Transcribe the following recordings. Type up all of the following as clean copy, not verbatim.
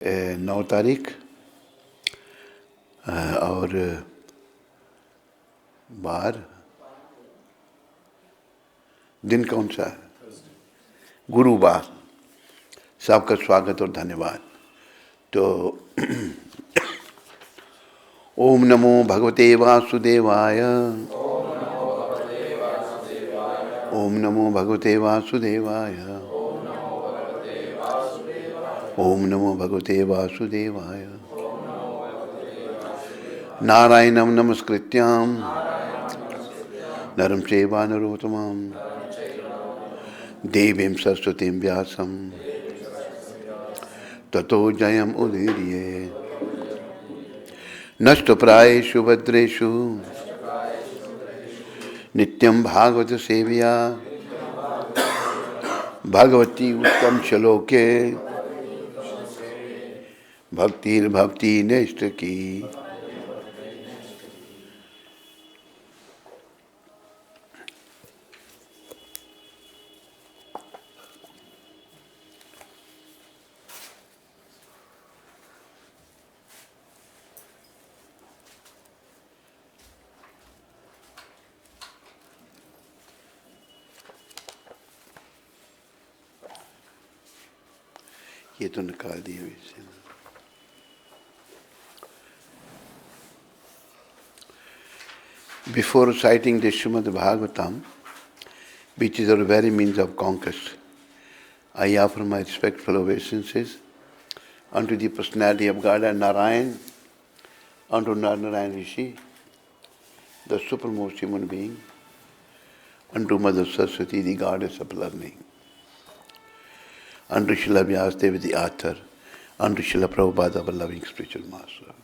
9 तारीख और बार दिन कौन सा है? गुरुवार। सबका स्वागत और धन्यवाद। तो ओम नमो भगवते वासुदेवाय। ओम नमो भगवते वासुदेवाय। ओम नमो भगवते वासुदेवाय। नारायणं नमस्कृत्यां नरं चैव नरोत्तमं देवीं सरस्वतीं व्यासं ततो जयम् उदीरये। नष्टप्रायेषु भद्रेषु नित्यं भागवत सेवया भगवती उत्तम श्लोके भक्तिर्भक्ति नेष्ट की। ये तो निकाल दिए वैसे। Before reciting the Srimad Bhagavatam, which is our very means of conquest, I offer my respectful obeisances unto the personality of God and Narayan, unto Narayan Rishi, the supremest human being, unto Mother Saraswati, the goddess of learning, unto Srila Vyasadeva, the author, unto Srila Prabhupada, our loving spiritual master.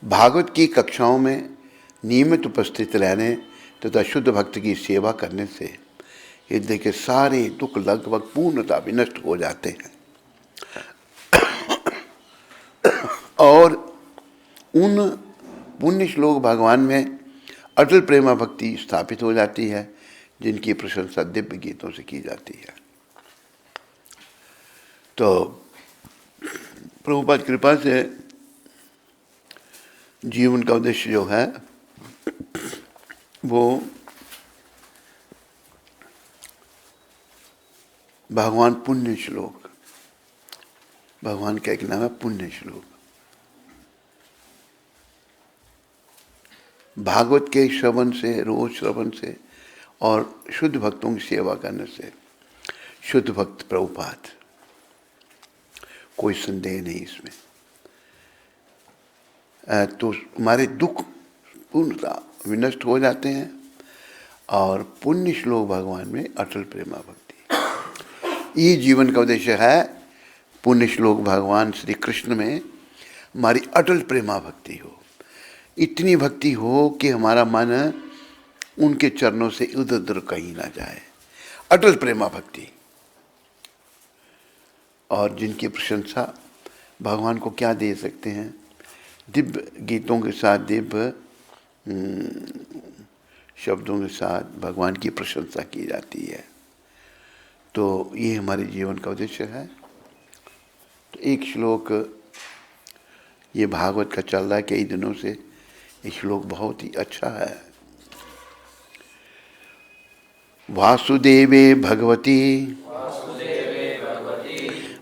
Bhagavat की कक्षाओं में नियमित उपस्थित रहने तथा शुद्ध भक्त की सेवा करने से हृदय के सारे दुख लगभग पूर्णतः विनष्ट हो जाते हैं और उन पुण्य श्लोक भगवान में अटल प्रेमा भक्ति स्थापित हो जाती है, जिनकी प्रशंसा दिव्य गीतों से की जाती है। तो प्रभुपाद कृपा से जीवन का उद्देश्य जो है वो भगवान पुण्य श्लोक, भगवान का एक नाम है पुण्य श्लोक। भागवत के श्रवण से, रोज श्रवण से और शुद्ध भक्तों की सेवा करने से शुद्ध भक्त प्रभुपाद, कोई संदेह नहीं इसमें। तो हमारे दुख पूर्णतः विनष्ट हो जाते हैं और पुण्य श्लोक भगवान में अटल प्रेमा भक्ति, ये जीवन का उद्देश्य है। पुण्य श्लोक भगवान श्री कृष्ण में हमारी अटल प्रेमा भक्ति हो, इतनी भक्ति हो कि हमारा मन उनके चरणों से इधर उधर कहीं ना जाए। अटल प्रेमा भक्ति, और जिनकी प्रशंसा भगवान को क्या दे सकते हैं, दिव्य गीतों के साथ, दिव्य शब्दों के साथ भगवान की प्रशंसा की जाती है। तो ये हमारे जीवन का उद्देश्य है। तो एक श्लोक ये भागवत का चल रहा है कई दिनों से, ये श्लोक बहुत ही अच्छा है। वासुदेवे भगवती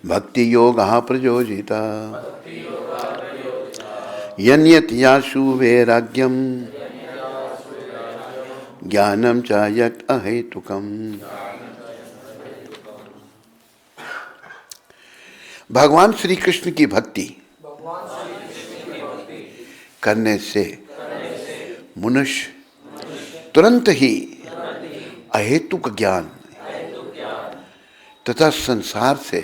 भक्ति योगः प्रयोजिता यन्यत यासु वैराग्यम ज्ञानम च यत् अहेतुकम। भगवान श्री कृष्ण की भक्ति करने से मनुष्य तुरंत ही अहेतुक ज्ञान तथा संसार से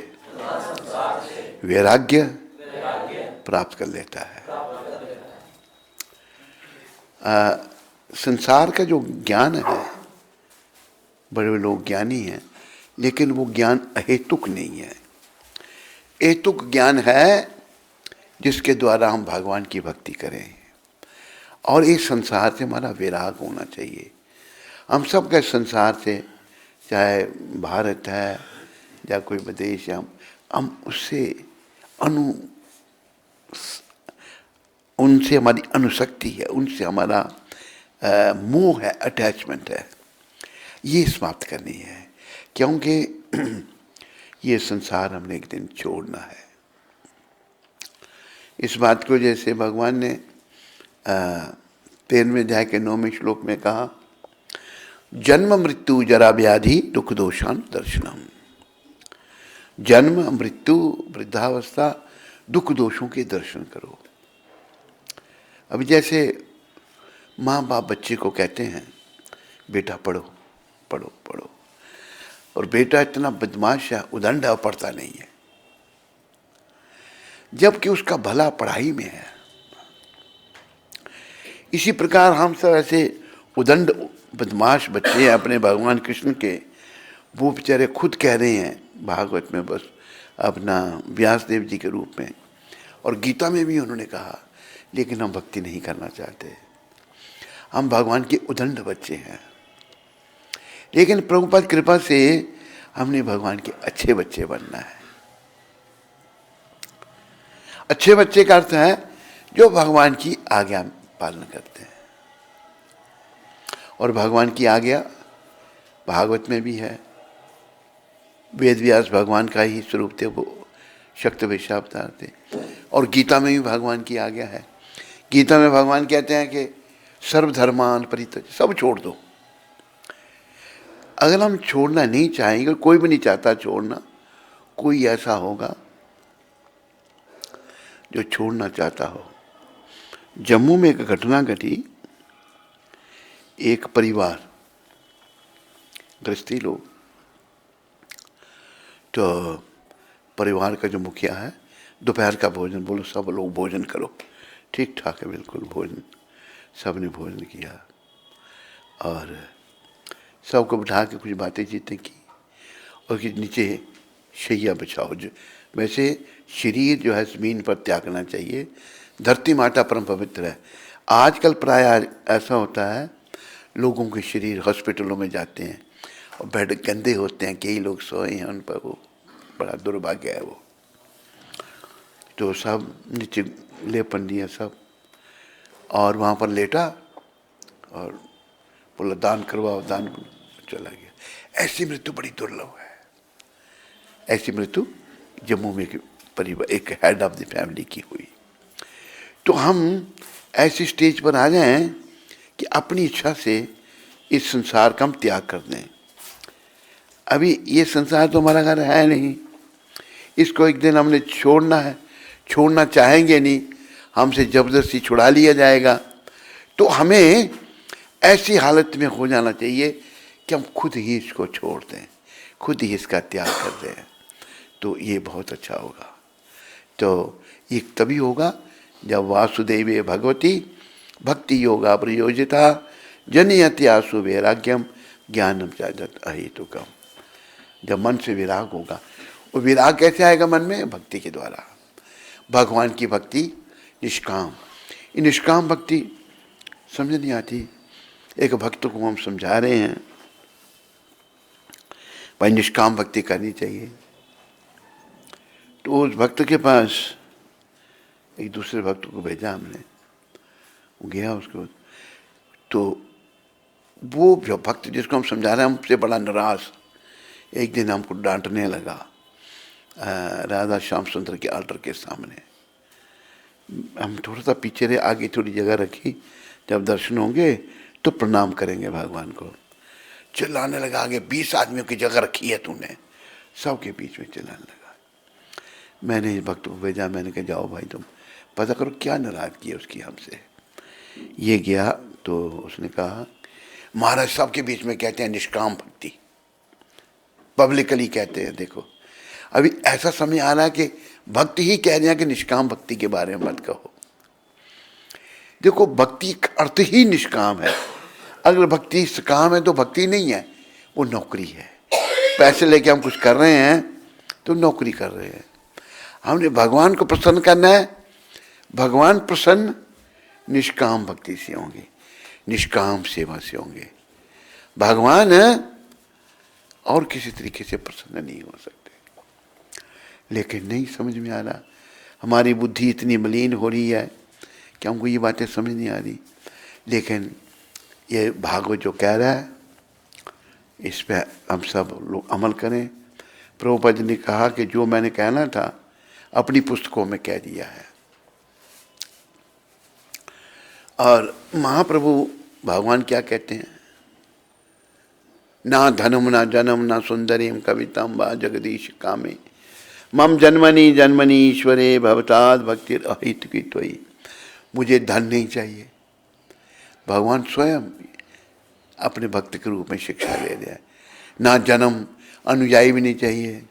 वैराग्य प्राप्त कर लेता है। संसार का जो ज्ञान है, बड़े बड़े लोग ज्ञानी हैं, लेकिन वो ज्ञान अहेतुक नहीं है। हेतुक ज्ञान है जिसके द्वारा हम भगवान की भक्ति करें, और इस संसार से हमारा विराग होना चाहिए। हम सब के संसार से, चाहे भारत है या कोई विदेश, या हम उससे उनसे हमारी अनुशक्ति है, उनसे हमारा मोह है, अटैचमेंट है, ये समाप्त करनी है। क्योंकि ये संसार हमने एक दिन छोड़ना है। इस बात को जैसे भगवान ने 13वें अध्याय के 9वें श्लोक में कहा, जन्म मृत्यु जरा व्याधि दुख दोषान दर्शनम। जन्म, मृत्यु, वृद्धावस्था, दुख दोषों के दर्शन करो। अभी जैसे माँ बाप बच्चे को कहते हैं बेटा पढ़ो पढ़ो पढ़ो, और बेटा इतना बदमाश है, उदंड है, पढ़ता नहीं है, जबकि उसका भला पढ़ाई में है। इसी प्रकार हम सब ऐसे उदंड बदमाश बच्चे हैं अपने भगवान कृष्ण के। वो बेचारे खुद कह रहे हैं भागवत में, बस अपना व्यास देव जी के रूप में, और गीता में भी उन्होंने कहा, लेकिन हम भक्ति नहीं करना चाहते, हम भगवान के उदंड बच्चे हैं। लेकिन प्रभुपाद कृपा से हमने भगवान के अच्छे बच्चे बनना है। अच्छे बच्चे का अर्थ है जो भगवान की आज्ञा पालन करते हैं, और भगवान की आज्ञा भागवत में भी है। वेद व्यास भगवान का ही स्वरूप थे, वो शक्त वैशावतार थे, और गीता में भी भगवान की आज्ञा है। गीता में भगवान कहते हैं कि सर्वधर्मान परित्यज, सब छोड़ दो। अगर हम छोड़ना नहीं चाहेंगे, कोई भी नहीं चाहता छोड़ना, कोई ऐसा होगा जो छोड़ना चाहता हो। जम्मू में एक घटना घटी, एक परिवार, गृहस्थी लोग, तो परिवार का जो मुखिया है, दोपहर का भोजन, बोलो सब लोग भोजन करो, ठीक ठाक है बिल्कुल भोजन, सबने भोजन किया, और सबको बिठा के कुछ बातें चीतें की, और कि नीचे शैया बिछाओ। जो वैसे शरीर जो है ज़मीन पर त्यागना चाहिए, धरती माता परम पवित्र है। आजकल प्राय ऐसा होता है, लोगों के शरीर हॉस्पिटलों में जाते हैं और बेड गंदे होते हैं, कई लोग सोए हैं उन पर, वो बड़ा दुर्भाग्य है वो। तो सब नीचे लेपन दिया सब, और वहाँ पर लेटा और बोला दान करवाओ, दान चला गया। ऐसी मृत्यु बड़ी दुर्लभ है। ऐसी मृत्यु जम्मू में परिवार, एक हेड ऑफ द फैमिली की हुई। तो हम ऐसी स्टेज पर आ जाएं कि अपनी इच्छा से इस संसार का हम त्याग कर दें। अभी ये संसार तो हमारा घर है नहीं, इसको एक दिन हमने छोड़ना है, छोड़ना चाहेंगे नहीं, हमसे जबरदस्ती छुड़ा लिया जाएगा। तो हमें ऐसी हालत में हो जाना चाहिए कि हम खुद ही इसको छोड़ दें, खुद ही इसका त्याग कर दें, तो ये बहुत अच्छा होगा। तो ये तभी होगा जब वासुदेवे भगवती भक्ति योगा प्रयोजिता जनयति आसु वैराग्यम ज्ञानम चादत अहेतुकम। जब मन से विराग होगा, वो विराग कैसे आएगा मन में? भक्ति के द्वारा। भगवान की भक्ति निष्काम, ये निष्काम भक्ति समझ नहीं आती। एक भक्त को हम समझा रहे हैं भाई निष्काम भक्ति करनी चाहिए, तो उस भक्त के पास एक दूसरे भक्त को भेजा हमने, वो गया उसको, तो वो जो भक्त जिसको हम समझा रहे हैं हमसे बड़ा नाराज, एक दिन हमको डांटने लगा राधा श्याम सुंदर के आल्टर के सामने। हम थोड़ा सा पीछे रहे, आगे थोड़ी जगह रखी, जब दर्शन होंगे तो प्रणाम करेंगे भगवान को। चिल्लाने लगा, आगे 20 आदमियों की जगह रखी है तूने, सबके बीच में चिल्लाने लगा। मैंने इस भक्त को भेजा, मैंने कहा जाओ भाई तुम पता करो क्या नाराजगी है उसकी हमसे। ये गया तो उसने कहा महाराज सबके बीच में कहते हैं निष्काम भक्ति, पब्लिकली कहते हैं। देखो अभी ऐसा समय आ रहा है कि भक्ति ही कह रहे हैं कि निष्काम भक्ति के बारे में मत कहो। देखो भक्ति का अर्थ ही निष्काम है। अगर भक्ति सकाम है तो भक्ति नहीं है, वो नौकरी है। पैसे लेके हम कुछ कर रहे हैं तो नौकरी कर रहे हैं। हमने भगवान को प्रसन्न करना है, भगवान प्रसन्न निष्काम भक्ति से होंगे, निष्काम सेवा से होंगे। भगवान और किसी तरीके से प्रसन्न नहीं हो सकते। लेकिन नहीं समझ में आ रहा। हमारी बुद्धि इतनी मलिन हो रही है कि हमको ये बातें समझ नहीं आ रही। लेकिन ये भागवत जो कह रहा है इस पे हम सब लोग अमल करें। प्रभुपाद जी ने कहा कि जो मैंने कहना था अपनी पुस्तकों में कह दिया है। और महाप्रभु भगवान क्या कहते हैं, ना धनम ना जनम ना सुंदरीम कवितम वा जगदीश कामे मम जन्मनि जन्मनि ईश्वरे भवताद भक्तिर अहित की त्वयि। मुझे धन नहीं चाहिए, भगवान स्वयं अपने भक्त के रूप में शिक्षा दे रहा है। ना जन्म, अनुयायी भी नहीं चाहिए।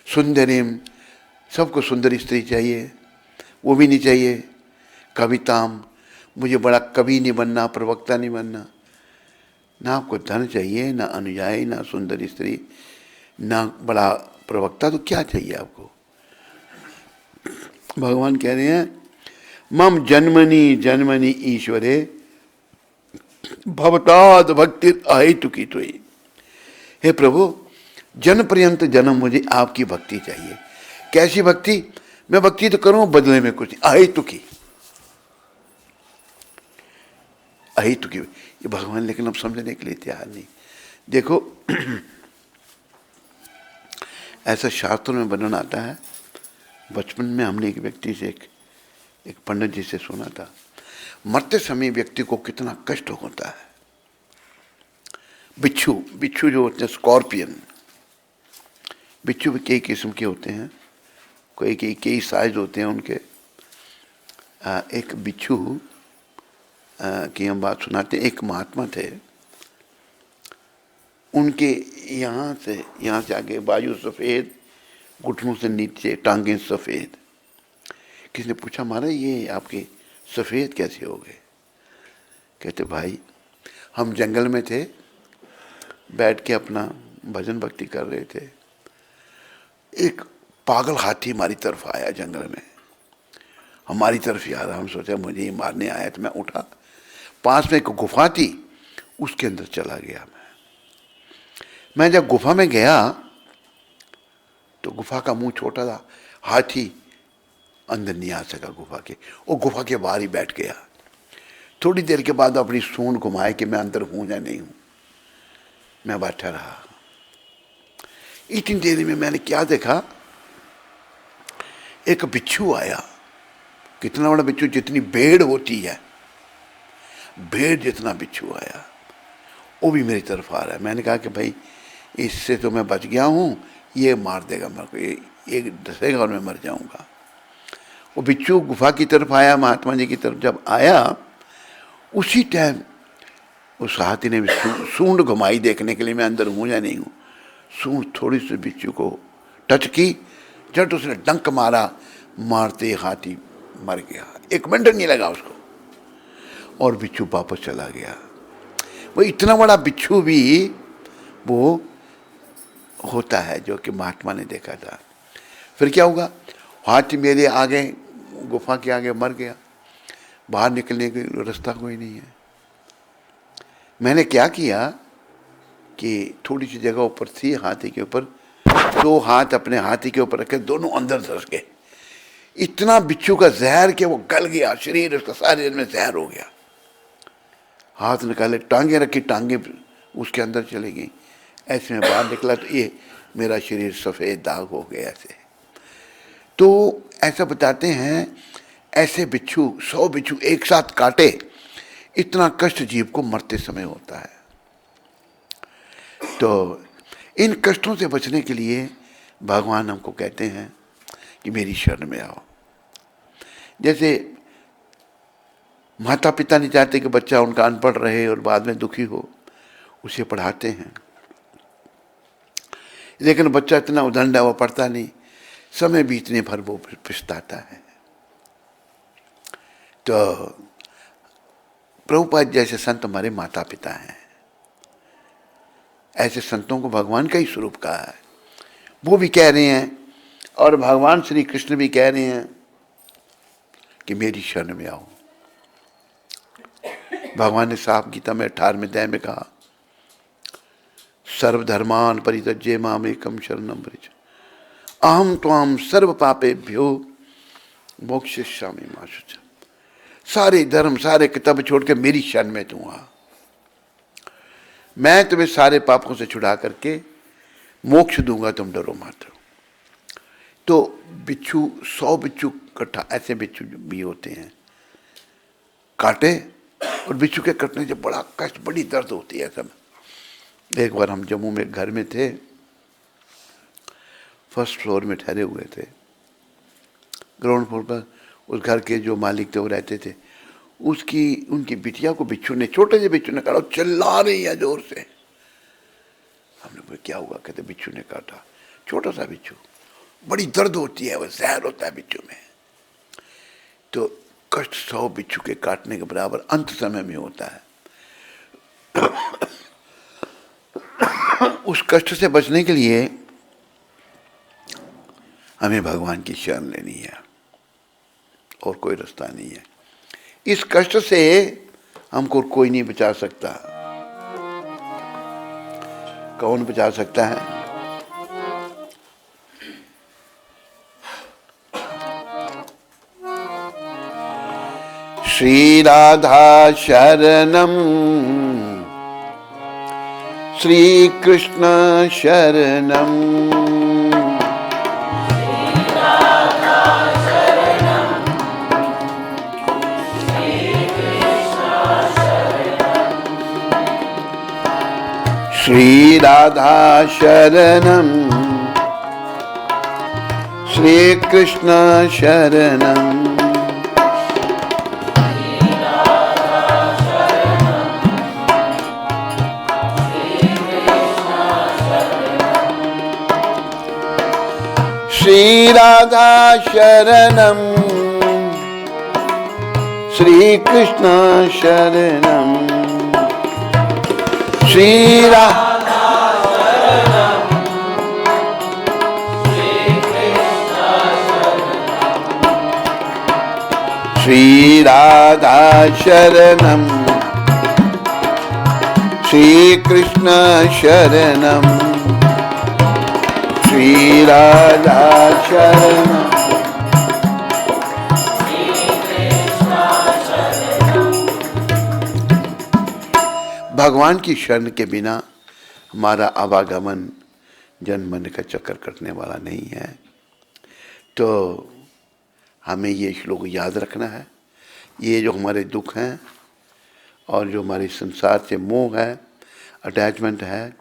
सुंदरीम, सबको सुंदर स्त्री चाहिए, वो भी नहीं चाहिए। कविताम, मुझे बड़ा कवि नहीं बनना, प्रवक्ता नहीं बनना। ना आपको धन चाहिए, ना अनुयायी, ना सुंदर स्त्री, ना बड़ा प्रवक्ता, तो क्या चाहिए आपको। भगवान कह रहे हैं मम जन्मनि जन्मनि ईश्वरे भवताद भक्ति अहेतुकी त्वयि। हे प्रभु, जन्म पर्यंत जन्म मुझे आपकी भक्ति चाहिए। कैसी भक्ति? मैं भक्ति तो करूं, बदले में कुछ अहेतुकी, अहेतुकी ये भगवान लेकिन हम समझने के लिए तैयार नहीं। देखो ऐसा शास्त्रों में वर्णन आता है। बचपन में हमने एक व्यक्ति से एक पंडित जी से सुना था, मरते समय व्यक्ति को कितना कष्ट होता है। बिच्छू, बिच्छू जो होते हैं स्कॉर्पियन, बिच्छू भी कई किस्म के होते हैं, कई साइज होते हैं उनके। एक बिच्छू की हम बात सुनाते हैं। एक महात्मा थे, उनके यहाँ से आगे बाजू सफ़ेद, घुटनों से नीचे टांगें सफ़ेद। किसी ने पूछा महाराज ये आपके सफ़ेद कैसे हो गए? कहते भाई हम जंगल में थे, बैठ के अपना भजन भक्ति कर रहे थे, एक पागल हाथी हमारी तरफ आया जंगल में, हमारी तरफ ही आ रहा। हम सोचा मुझे ये मारने आया, तो मैं उठा, पास में एक गुफा थी, उसके अंदर चला गया। मैं जब गुफा में गया तो गुफा का मुंह छोटा था, हाथी अंदर नहीं आ सका गुफा के, वो गुफा के बाहर ही बैठ गया। थोड़ी देर के बाद अपनी सूंड घुमाए कि मैं अंदर हूं या नहीं हूं। मैं बैठा रहा। इतनी देर में मैंने क्या देखा, एक बिच्छू आया। कितना बड़ा बिच्छू, जितनी भेड़ होती है, भेड़ जितना बिच्छू आया, वो भी मेरी तरफ आ रहा है। मैंने कहा कि भाई इससे तो मैं बच गया हूं, ये मार देगा मेरे को, ये डसेगा और मैं मर जाऊंगा। वो बिच्छू गुफा की तरफ आया, महात्मा जी की तरफ जब आया, उसी टाइम उस हाथी ने सूंड घुमाई देखने के लिए मैं अंदर हूं या नहीं हूं। सूंड थोड़ी सी बिच्छू को टच की, जब उसने डंक मारा, मारते हाथी मर गया। 1 मिनट नहीं लगा उसको, और बिच्छू वापस चला गया। वो इतना बड़ा बिच्छू भी वो होता है जो कि महात्मा ने देखा था। फिर क्या होगा, हाथी मेरे आगे गुफा के आगे मर गया, बाहर निकलने का रास्ता कोई नहीं है। मैंने क्या किया कि थोड़ी सी जगह ऊपर थी हाथी के ऊपर, 2 हाथ अपने हाथी के ऊपर रखे, दोनों अंदर धस गए। इतना बिच्छू का जहर कि वो गल गया, शरीर उसका सारे में जहर हो गया। हाथ निकाले, टांगे रखी, टांगे उसके अंदर चली गई। ऐसे में बाहर निकला तो ये मेरा शरीर सफ़ेद दाग हो गया ऐसे। तो ऐसा बताते हैं, ऐसे बिच्छू 100 बिच्छू एक साथ काटे, इतना कष्ट जीव को मरते समय होता है। तो इन कष्टों से बचने के लिए भगवान हमको कहते हैं कि मेरी शरण में आओ। जैसे माता पिता नहीं चाहते कि बच्चा उनका अनपढ़ रहे और बाद में दुखी हो, उसे पढ़ाते हैं, लेकिन बच्चा इतना उदंड है वो पढ़ता नहीं, समय बीतने भर वो पछताता है। तो प्रभुपाद जैसे संत हमारे माता पिता हैं। ऐसे संतों को भगवान का ही स्वरूप कहा है। वो भी कह रहे हैं और भगवान श्री कृष्ण भी कह रहे हैं कि मेरी शरण में आओ। भगवान ने साफ गीता में 18वें अध्याय में कहा, सर्वधर्मान परित्यज्य मामेकं शरणं व्रज, अहम त्वाम सर्व पापेभ्यो मोक्षयिष्यामि मा शुचः। सारे धर्म सारे किताब छोड़ के मेरी शरण में तू आ, मैं तुम्हें सारे पापों से छुड़ा करके मोक्ष दूंगा, तुम डरो मत। तो बिच्छू 100 बिच्छू इकट्ठा, ऐसे बिच्छू भी होते हैं, काटे, और बिच्छू के कटने से बड़ा कष्ट, बड़ी दर्द होती है सब। एक बार हम जम्मू में घर में थे, फर्स्ट फ्लोर में ठहरे हुए थे, ग्राउंड फ्लोर पर उस घर के जो मालिक थे वो रहते थे, उनकी बिटिया को बिच्छू ने, छोटे से बिच्छू ने काटा, चिल्ला रही है जोर से। हमने बोला क्या हुआ? कहते बिच्छू ने काटा, छोटा सा बिच्छू, बड़ी दर्द होती है, वो जहर होता है बिच्छू में। तो कष्ट 100 बिच्छू के काटने के बराबर अंत समय में होता है। उस कष्ट से बचने के लिए हमें भगवान की शरण लेनी है, और कोई रास्ता नहीं है। इस कष्ट से हमको कोई नहीं बचा सकता। कौन बचा सकता है? श्री राधा शरणम, श्री कृष्ण शरणम, श्री राधा शरणम, श्री कृष्ण शरणम, श्री राधा शरणम, श्री कृष्ण शरणम, श्री राधा शरणम, श्री कृष्ण शरणम, श्री राधा शरणम, श्री कृष्ण शरणम, श्री राधा शरणम, भगवान की शरण के बिना हमारा आवागमन जन मन का चक्कर कटने वाला नहीं है। तो हमें ये श्लोक याद रखना है। ये जो हमारे दुख हैं और जो हमारे संसार से मोह है, अटैचमेंट है,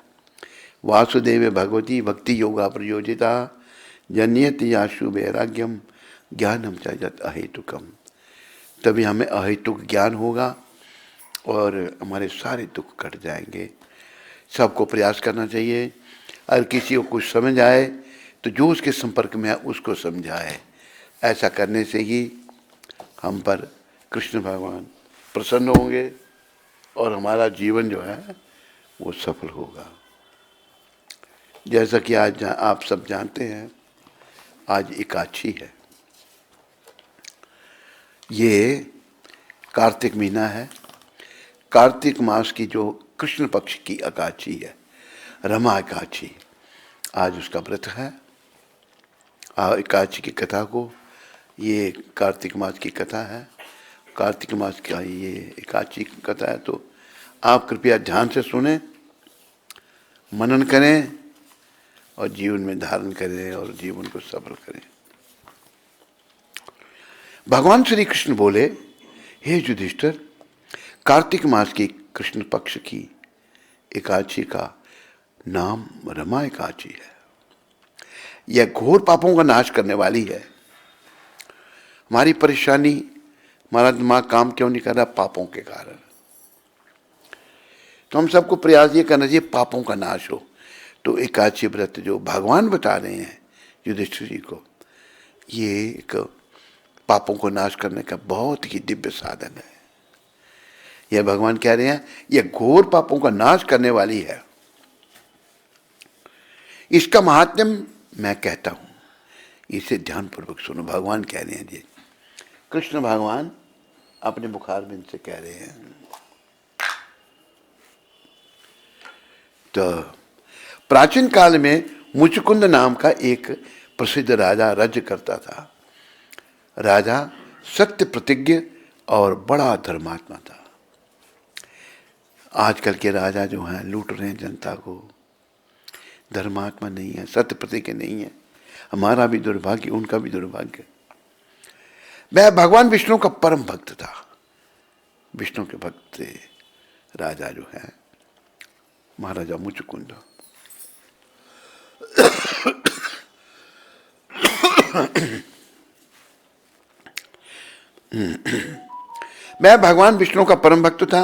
वासुदेव भगवती भक्ति योगा प्रयोजिता जन्यति आशु वैराग्यम ज्ञानम चाहत अहेतुकम। तभी हमें अहेतुक ज्ञान होगा और हमारे सारे दुख कट जाएंगे। सबको प्रयास करना चाहिए। अगर किसी को कुछ समझ आए तो जो उसके संपर्क में है उसको समझाए। ऐसा करने से ही हम पर कृष्ण भगवान प्रसन्न होंगे और हमारा जीवन जो है वो सफल होगा। जैसा कि आज आप सब जानते हैं, आज एकादशी है। ये कार्तिक महीना है। कार्तिक मास की जो कृष्ण पक्ष की एकादशी है, रमा एकादशी, आज उसका व्रत है। एकादशी की कथा को, ये कार्तिक मास की कथा है, कार्तिक मास का ये एकादशी की कथा है। तो आप कृपया ध्यान से सुने, मनन करें और जीवन में धारण करें और जीवन को सफल करें। भगवान श्री कृष्ण बोले, हे युधिष्ठिर, कार्तिक मास की कृष्ण पक्ष की एकादशी का नाम रमा एकादशी है। यह घोर पापों का नाश करने वाली है। हमारी परेशानी, हमारा दिमाग काम क्यों नहीं कर रहा? पापों के कारण। तो हम सबको प्रयास ये करना चाहिए पापों का नाश हो। तो एकादशी व्रत जो भगवान बता रहे हैं युधिष्ठिर जी को, ये एक पापों को नाश करने का बहुत ही दिव्य साधन है। यह भगवान कह रहे हैं यह घोर पापों का नाश करने वाली है। इसका महात्म्य मैं कहता हूं, इसे ध्यानपूर्वक सुनो। भगवान कह रहे हैं जी, कृष्ण भगवान अपने मुखारबिंद से कह रहे हैं। तो प्राचीन काल में मुचकुंद नाम का एक प्रसिद्ध राजा राज्य करता था। राजा सत्य प्रतिज्ञ और बड़ा धर्मात्मा था। आजकल के राजा जो हैं लूट रहे हैं जनता को, धर्मात्मा नहीं है, सत्य प्रतिज्ञ नहीं है। हमारा भी दुर्भाग्य, उनका भी दुर्भाग्य। वह भगवान विष्णु का परम भक्त था। विष्णु के भक्त राजा जो है महाराजा मुचुकुंद। मैं भगवान विष्णु का परम भक्त था।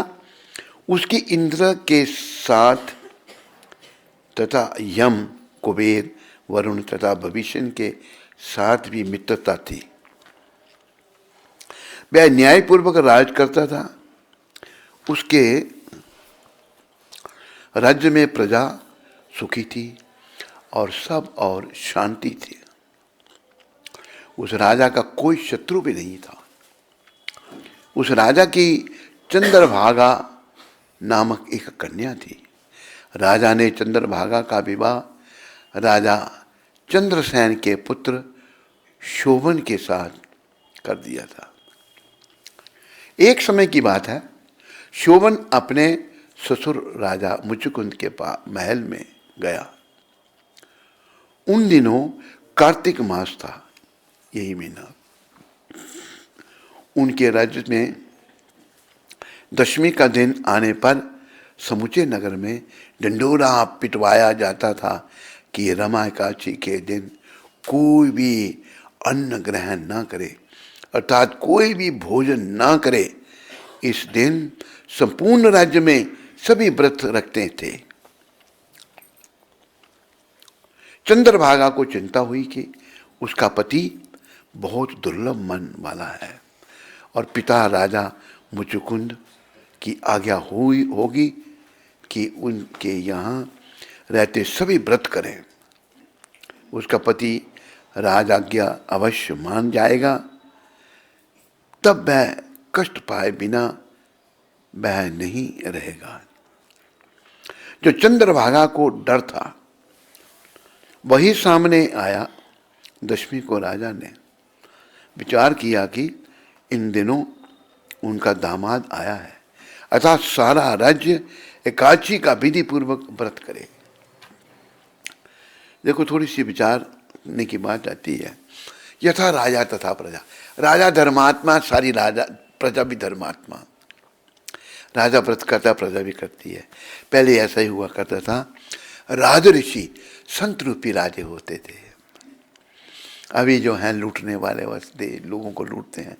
उसकी इंद्र के साथ तथा यम, कुबेर, वरुण तथा भविष्य के साथ भी मित्रता थी। वह न्यायपूर्वक राज करता था। उसके राज्य में प्रजा सुखी थी और सब और शांति थी। उस राजा का कोई शत्रु भी नहीं था। उस राजा की चंद्रभागा नामक एक कन्या थी। राजा ने चंद्रभागा का विवाह राजा चंद्रसेन के पुत्र शोभन के साथ कर दिया था। एक समय की बात है, शोभन अपने ससुर राजा मुचुकुंद के महल में गया। उन दिनों कार्तिक मास था, यही महीना। उनके राज्य में दशमी का दिन आने पर समूचे नगर में ढिंढोरा पिटवाया जाता था कि रमा एकादशी के दिन कोई भी अन्न ग्रहण न करे, अर्थात कोई भी भोजन न करे। इस दिन संपूर्ण राज्य में सभी व्रत रखते थे। चंद्रभागा को चिंता हुई कि उसका पति बहुत दुर्लभ मन वाला है और पिता राजा मुचुकुंद की आज्ञा होगी कि उनके यहाँ रहते सभी व्रत करें। उसका पति राजाज्ञा अवश्य मान जाएगा, तब वह कष्ट पाए बिना वह नहीं रहेगा। जो चंद्रभागा को डर था वही सामने आया। दशमी को राजा ने विचार किया कि इन दिनों उनका दामाद आया है, अतः सारा राज्य एकादशी का विधि पूर्वक व्रत करे। देखो, थोड़ी सी विचारने की बात आती है। यथा राजा तथा प्रजा। राजा धर्मात्मा, सारी राजा प्रजा भी धर्मात्मा। राजा व्रत करता, प्रजा भी करती है। पहले ऐसा ही हुआ करता था। राज ऋषि संत रूपी राजे होते थे। अभी जो हैं लूटने वाले वस्ते लोगों को लूटते हैं,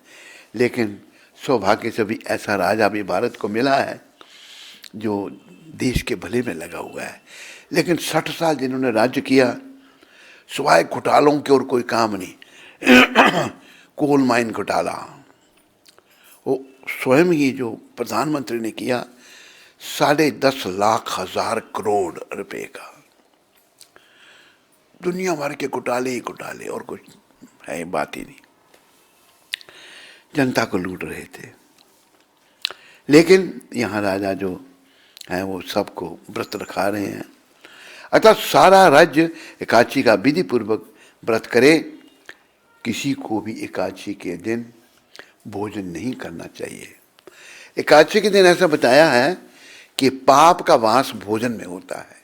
लेकिन सौभाग्य से भी ऐसा राजा भी भारत को मिला है जो देश के भले में लगा हुआ है। लेकिन 60 साल जिन्होंने राज्य किया, सिवाय घोटालों के और कोई काम नहीं। कोल माइन घोटाला वो स्वयं ही जो प्रधानमंत्री ने किया, 10.5 लाख हजार करोड़ रुपए का। दुनिया भर के घोटाले ही घोटाले, और कुछ है बात ही नहीं। जनता को लूट रहे थे। लेकिन यहाँ राजा जो है वो सबको व्रत रखा रहे हैं। अतः सारा राज्य एकादशी का विधि पूर्वक व्रत करे। किसी को भी एकादशी के दिन भोजन नहीं करना चाहिए। एकादशी के दिन ऐसा बताया है कि पाप का वास भोजन में होता है।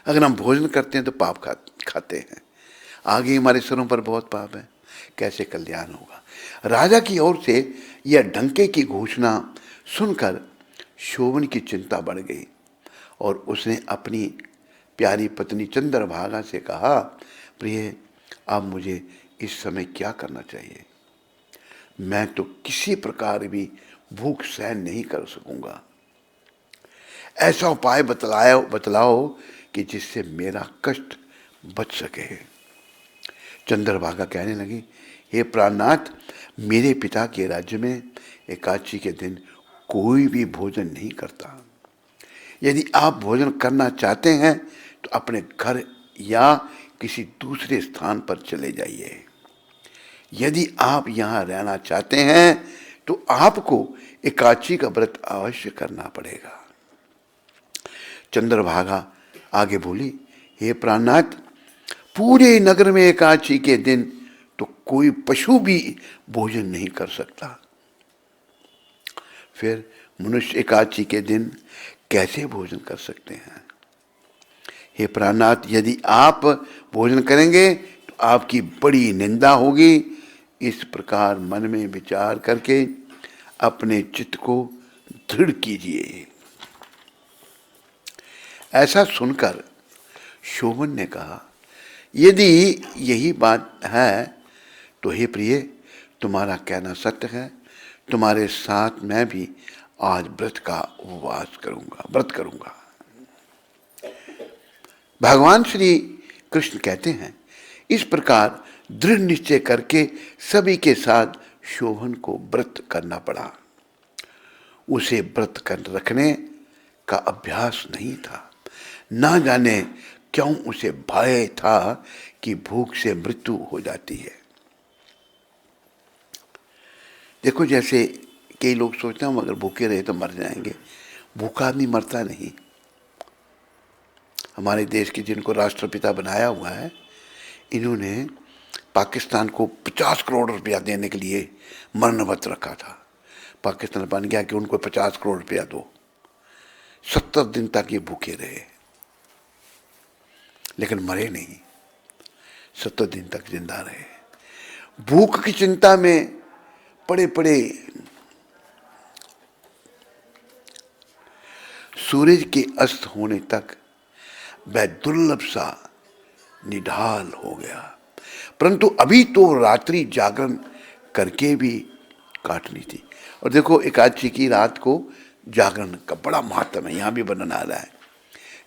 अगर हम भोजन करते हैं तो पाप खाते हैं। आगे हमारे सिरों पर बहुत पाप है, कैसे कल्याण होगा। राजा की ओर से यह डंके की घोषणा सुनकर शोभन की चिंता बढ़ गई और उसने अपनी प्यारी पत्नी चंद्रभागा से कहा, प्रिय, अब मुझे इस समय क्या करना चाहिए? मैं तो किसी प्रकार भी भूख सहन नहीं कर सकूंगा। ऐसा उपाय बतलाओ कि जिससे मेरा कष्ट बच सके। चंद्रभागा कहने लगी, हे प्राणनाथ, मेरे पिता के राज्य में एकादशी के दिन कोई भी भोजन नहीं करता। यदि आप भोजन करना चाहते हैं तो अपने घर या किसी दूसरे स्थान पर चले जाइए। यदि आप यहाँ रहना चाहते हैं तो आपको एकादशी का व्रत अवश्य करना पड़ेगा। चंद्रभागा आगे बोली, हे प्राणनाथ, पूरे नगर में एकादशी के दिन तो कोई पशु भी भोजन नहीं कर सकता, फिर मनुष्य एकादशी के दिन कैसे भोजन कर सकते हैं? हे प्राणनाथ, यदि आप भोजन करेंगे तो आपकी बड़ी निंदा होगी। इस प्रकार मन में विचार करके अपने चित्त को दृढ़ कीजिए। ऐसा सुनकर शोभन ने कहा, यदि यही बात है तो हे प्रिय, तुम्हारा कहना सत्य है। तुम्हारे साथ मैं भी आज व्रत करूंगा। भगवान श्री कृष्ण कहते हैं, इस प्रकार दृढ़ निश्चय करके सभी के साथ शोभन को व्रत करना पड़ा। उसे व्रत कर रखने का अभ्यास नहीं था। ना जाने क्यों उसे भय था कि भूख से मृत्यु हो जाती है। देखो, जैसे कई लोग सोचते हैं हम अगर भूखे रहे तो मर जाएंगे। भूखा आदमी मरता नहीं। हमारे देश के जिनको राष्ट्रपिता बनाया हुआ है, इन्होंने पाकिस्तान को 50 करोड़ रुपया देने के लिए मरनवत रखा था। पाकिस्तान बन गया कि उनको 50 करोड़ रुपया दो। 70 दिन तक ये भूखे रहे, लेकिन मरे नहीं, 70 दिन तक जिंदा रहे। भूख की चिंता में पड़े पड़े सूरज के अस्त होने तक वह दुर्लभ सा निढाल हो गया। परंतु अभी तो रात्रि जागरण करके भी काटनी थी। और देखो, एकादशी की रात को जागरण का बड़ा महत्व है। यहाँ भी वर्णन आ रहा है,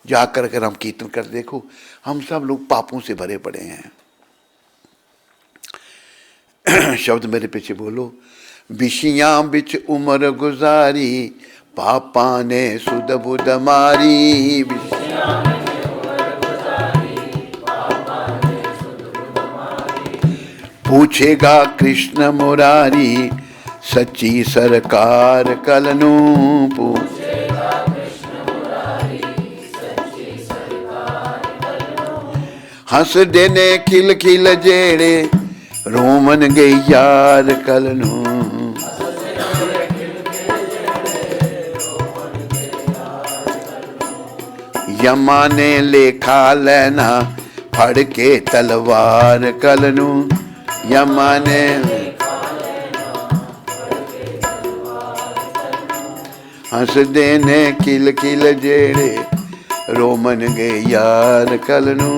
जाकर अगर हम कीर्तन कर देखो, हम सब लोग पापों से भरे पड़े हैं। शब्द मेरे पीछे बोलो। विषियां बिच उम्र गुजारी, पापा ने सुध बुध मारी। पूछेगा कृष्ण मुरारी, सच्ची सरकार कलनू। हंस देने खिल खिल जेड़े, रोमन गई यार कलनू। यमा ने लेखा लेना, फड़ के तलवार कलनू। यमा ने हंस देने खिल खिल जेड़े, रोमन गए यार कलनू।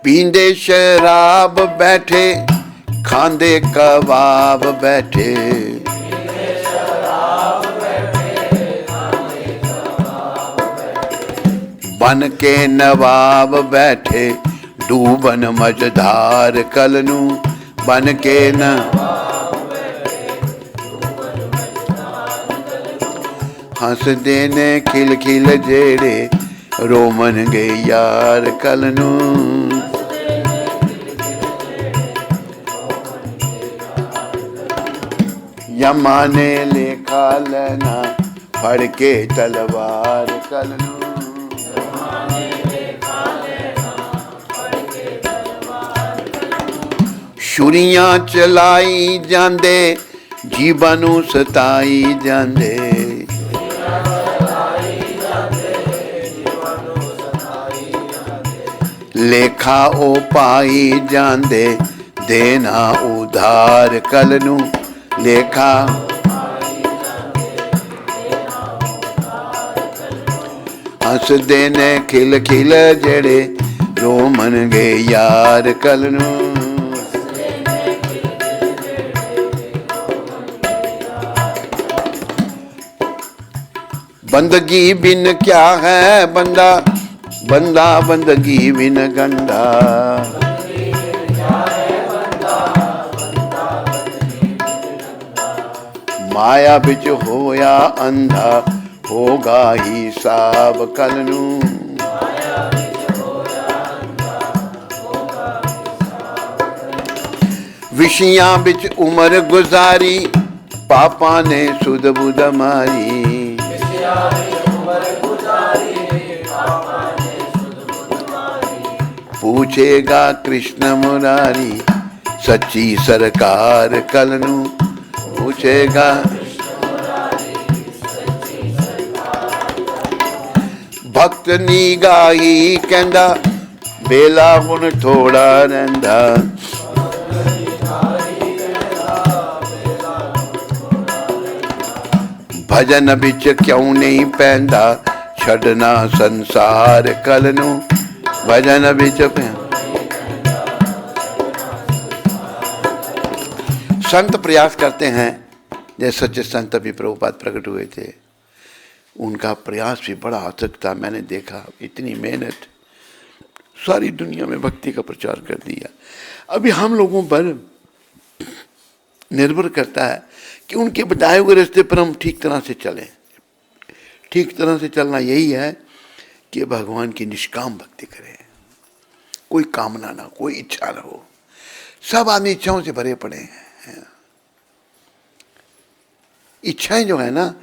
पींदे शराब बैठे, खांदे कबाब बैठे। बन के नवाब बैठे, डूबन मझधार कलनू। बन के न हंस देने खिल खिल जेड़े, रोमन गए यार कलनू। यमा ने लेखा लेना, फड़ के तलवार कलनू। छुरियां चलाई जांदे, जीवां नू सताई जांदे। लेखा ओ पाई जांदे, देना उधार कलनू। लेखा हंस देने खिल खिल जेड़े, रोमन गए यार कलनू। बंदगी बिन क्या है बंदा, बंदा बंदगी बिन गंदा। माया बिच होया अंधा, होगा हिसाब कलनू। विषियां बिच उम्र गुजारी, पापा ने सुध बुध मारी। पूछेगा कृष्ण मुरारी सच्ची सरकार कलनु, पूछेगा भक्त निगाही कहंदा बेला हुण थोड़ा रहिंदा। भजन बिच क्यों नहीं पैंदा छड़ना संसार कलनु, भजन बिच संत प्रयास करते हैं। जैसे सच्चे संत अभी प्रभुपाद प्रकट हुए थे, उनका प्रयास भी बड़ा अथक था। मैंने देखा इतनी मेहनत, सारी दुनिया में भक्ति का प्रचार कर दिया। अभी हम लोगों पर निर्भर करता है कि उनके बताए हुए रास्ते पर हम ठीक तरह से चलें। ठीक तरह से चलना यही है कि भगवान की निष्काम भक्ति करें, कोई कामना ना, कोई इच्छा ना हो। सब आदमी इच्छाओं से भरे पड़े हैं। इच्छाएं जो है ना,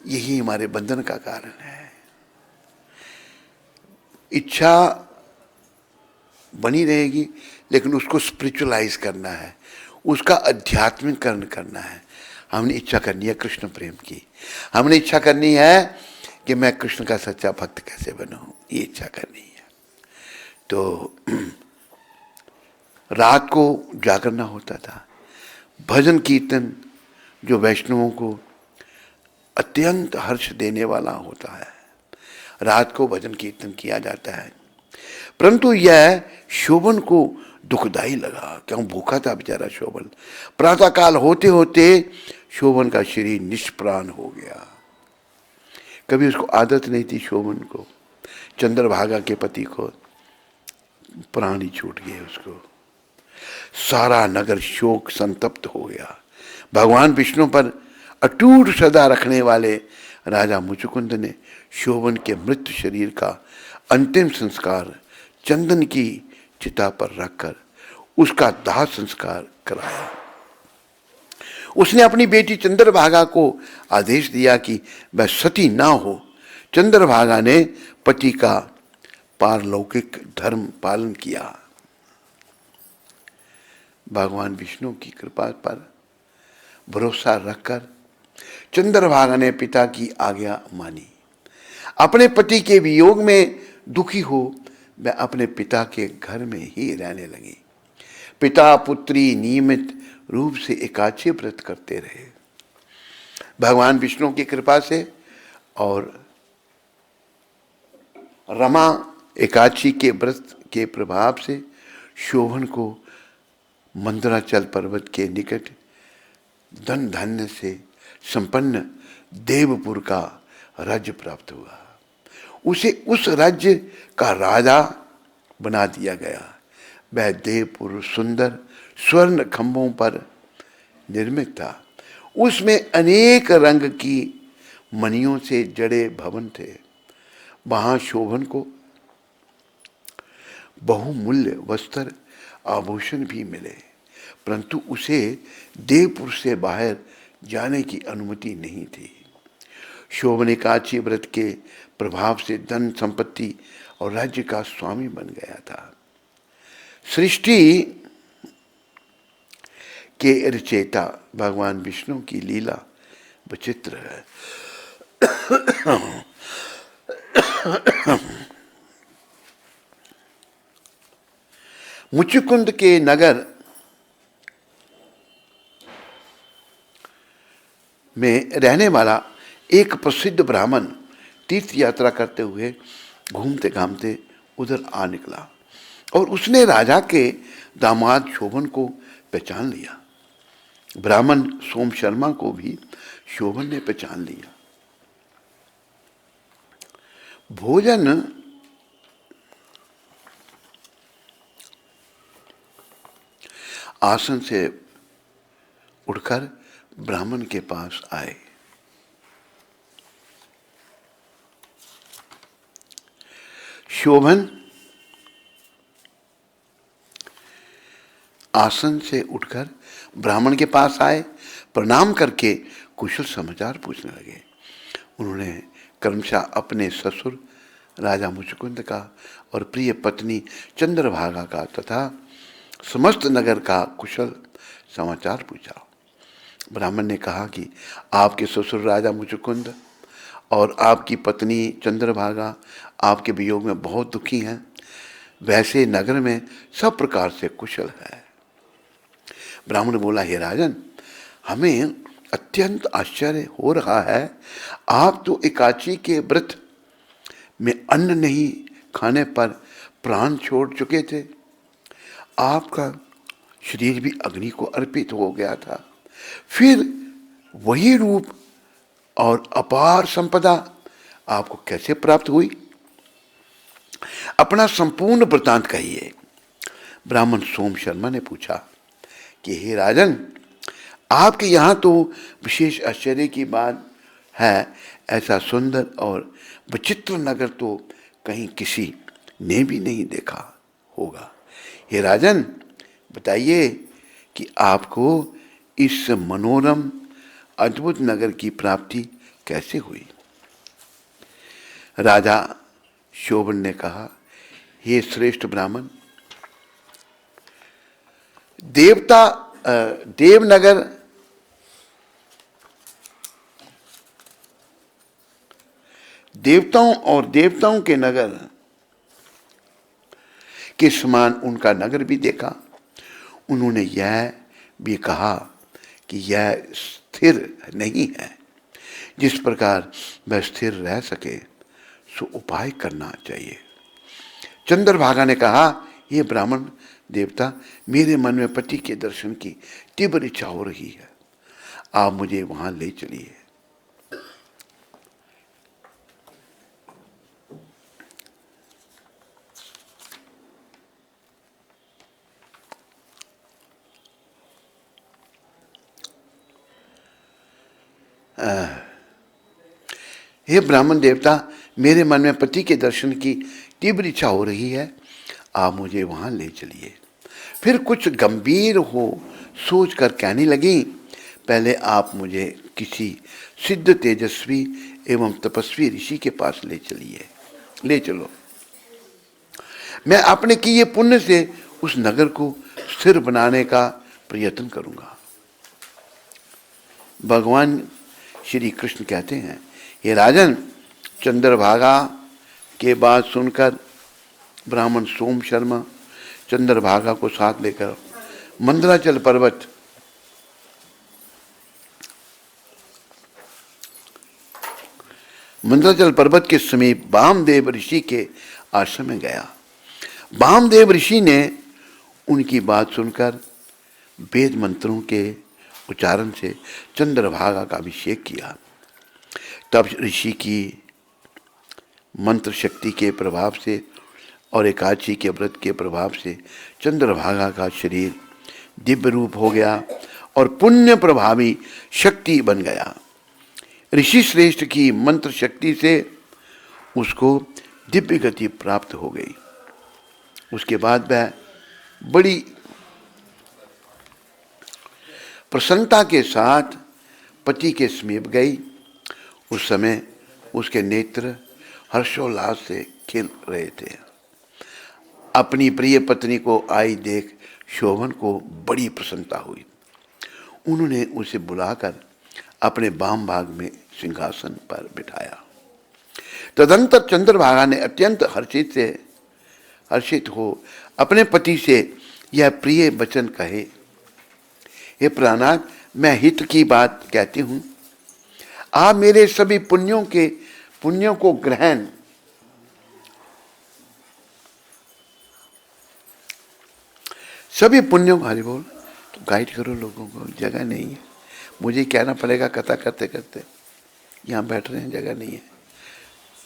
यही हमारे बंधन का कारण है। इच्छा बनी रहेगी, लेकिन उसको स्पिरिचुअलाइज करना है, उसका आध्यात्मिकरण करना है। हमने इच्छा करनी है कृष्ण प्रेम की, हमने इच्छा करनी है कि मैं कृष्ण का सच्चा भक्त कैसे बनूं, ये इच्छा करनी है। तो रात को जागरना होता था, भजन कीर्तन जो वैष्णवों को अत्यंत हर्ष देने वाला होता है, रात को भजन कीर्तन किया जाता है। परंतु यह शोभन को दुखदाई लगा, क्यों भूखा था बेचारा शोभन। प्रातःकाल होते होते शोभन का शरीर निष्प्राण हो गया। कभी उसको आदत नहीं थी शोभन को, चंद्रभागा के पति को प्राण ही छूट गए उसको। सारा नगर शोक संतप्त हो गया। भगवान विष्णु पर अटूट श्रद्धा रखने वाले राजा मुचुकुंद ने शोभन के मृत शरीर का अंतिम संस्कार चंदन की चिता पर रखकर उसका दाह संस्कार कराया। उसने अपनी बेटी चंद्रभागा को आदेश दिया कि वह सती ना हो। चंद्रभागा ने पति का पारलौकिक धर्म पालन किया। भगवान विष्णु की कृपा पर भरोसा रखकर चंद्रभागा ने पिता की आज्ञा मानी। अपने पति के वियोग में दुखी हो वह अपने पिता के घर में ही रहने लगी। पिता पुत्री नियमित रूप से एकादशी व्रत करते रहे। भगवान विष्णु की कृपा से और रमा एकादशी के व्रत के प्रभाव से शोभन को मंदराचल पर्वत के निकट धन धान्य से संपन्न देवपुर का राज्य प्राप्त हुआ। उसे उस राज्य का राजा बना दिया गया। वह देवपुर सुंदर स्वर्ण खंभों पर निर्मित था। उसमें अनेक रंग की मणियों से जड़े भवन थे। वहां शोभन को बहुमूल्य वस्त्र आभूषण भी मिले, परंतु उसे देवपुर से बाहर जाने की अनुमति नहीं थी। शोभन एकादशी व्रत के प्रभाव से धन संपत्ति और राज्य का स्वामी बन गया था। सृष्टि के रचयिता भगवान विष्णु की लीला विचित्र है। मुचुकुंद के नगर में रहने वाला एक प्रसिद्ध ब्राह्मण तीर्थ यात्रा करते हुए घूमते घामते उधर आ निकला और उसने राजा के दामाद शोभन को पहचान लिया। ब्राह्मण सोम शर्मा को भी शोभन ने पहचान लिया। भोजन आसन से उठकर ब्राह्मण के पास आए। शोभन आसन से उठकर ब्राह्मण के पास आए, प्रणाम करके कुशल समाचार पूछने लगे। उन्होंने क्रमशः अपने ससुर राजा मुचुकुंद का और प्रिय पत्नी चंद्रभागा का तथा समस्त नगर का कुशल समाचार पूछा। ब्राह्मण ने कहा कि आपके ससुर राजा मुचुकुंद और आपकी पत्नी चंद्रभागा आपके वियोग में बहुत दुखी हैं। वैसे नगर में सब प्रकार से कुशल है। ब्राह्मण बोला, हे राजन, हमें अत्यंत आश्चर्य हो रहा है। आप तो एकादशी के व्रत में अन्न नहीं खाने पर प्राण छोड़ चुके थे। आपका शरीर भी अग्नि को अर्पित हो गया था। फिर वही रूप और अपार संपदा आपको कैसे प्राप्त हुई? अपना संपूर्ण वृतांत कहिए। ब्राह्मण सोम शर्मा ने पूछा कि हे राजन, आपके यहाँ तो विशेष आश्चर्य की बात है। ऐसा सुंदर और विचित्र नगर तो कहीं किसी ने भी नहीं देखा होगा। हे राजन, बताइए कि आपको इस मनोरम अद्भुत नगर की प्राप्ति कैसे हुई? राजा शोभन ने कहा, हे श्रेष्ठ ब्राह्मण, देवनगर देवताओं और देवताओं के नगर के समान उनका नगर भी देखा। उन्होंने यह भी कहा कि यह स्थिर नहीं है। जिस प्रकार वह स्थिर रह सके सो उपाय करना चाहिए। चंद्रभागा ने कहा, ये ब्राह्मण देवता, मेरे मन में पति के दर्शन की तीव्र इच्छा हो रही है। आप मुझे वहां ले चलिए। हे ब्राह्मण देवता, मेरे मन में पति के दर्शन की तीव्र इच्छा हो रही है। आप मुझे वहां ले चलिए। फिर कुछ गंभीर हो सोचकर कहने लगी, पहले आप मुझे किसी सिद्ध तेजस्वी एवं तपस्वी ऋषि के पास ले चलो। मैं अपने किए पुण्य से उस नगर को स्थिर बनाने का प्रयत्न करूंगा। भगवान श्री कृष्ण कहते हैं, हे राजन, चंद्रभागा के बात सुनकर ब्राह्मण सोम शर्मा चंद्रभागा को साथ लेकर मंदराचल पर्वत के समीप वामदेव ऋषि के आश्रम में गया। वामदेव ऋषि ने उनकी बात सुनकर वेद मंत्रों के उच्चारण से चंद्रभागा का अभिषेक किया। तब ऋषि की मंत्र शक्ति के प्रभाव से और एकादशी के व्रत के प्रभाव से चंद्रभागा का शरीर दिव्य रूप हो गया और पुण्य प्रभावी शक्ति बन गया। ऋषि श्रेष्ठ की मंत्र शक्ति से उसको दिव्य गति प्राप्त हो गई। उसके बाद वह बड़ी प्रसन्नता के साथ पति के समीप गई। उस समय उसके नेत्र हर्षोल्लास से खिल रहे थे। अपनी प्रिय पत्नी को आई देख शोभन को बड़ी प्रसन्नता हुई। उन्होंने उसे बुलाकर अपने वाम भाग में सिंहासन पर बिठाया। तदंतर चंद्रभागा ने अत्यंत हर्षित हो अपने पति से यह प्रिय वचन कहे, हे प्राणनाथ, मैं हित की बात कहती हूँ। आप मेरे सभी पुण्यों को ग्रहण सभी पुण्यों हरि बोल। तो गाइड करो लोगों को, जगह नहीं है, मुझे कहना पड़ेगा कथा करते करते। यहाँ बैठ रहे हैं, जगह नहीं है।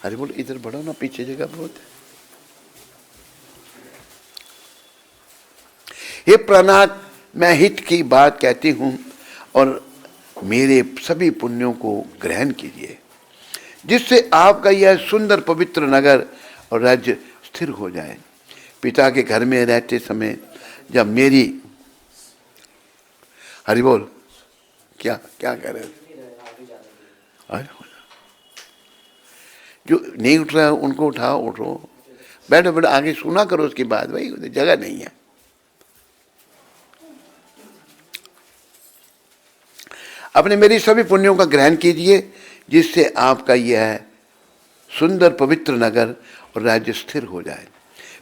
हरि बोल, इधर बढ़ो ना, पीछे जगह बहुत है। हे प्राणनाथ, मैं हित की बात कहती हूँ और मेरे सभी पुण्यों को ग्रहण कीजिए, जिससे आपका यह सुंदर पवित्र नगर और राज्य स्थिर हो जाए। पिता के घर में रहते समय जब मेरी हरि बोल क्या कह रहे थे? जो नहीं उठ रहा है उनको उठाओ, उठो, बैठो बैठो, आगे सुना करो उसकी बात, भाई जगह नहीं है। अपने मेरी सभी पुण्यों का ग्रहण कीजिए, जिससे आपका यह सुंदर पवित्र नगर और राज्य स्थिर हो जाए।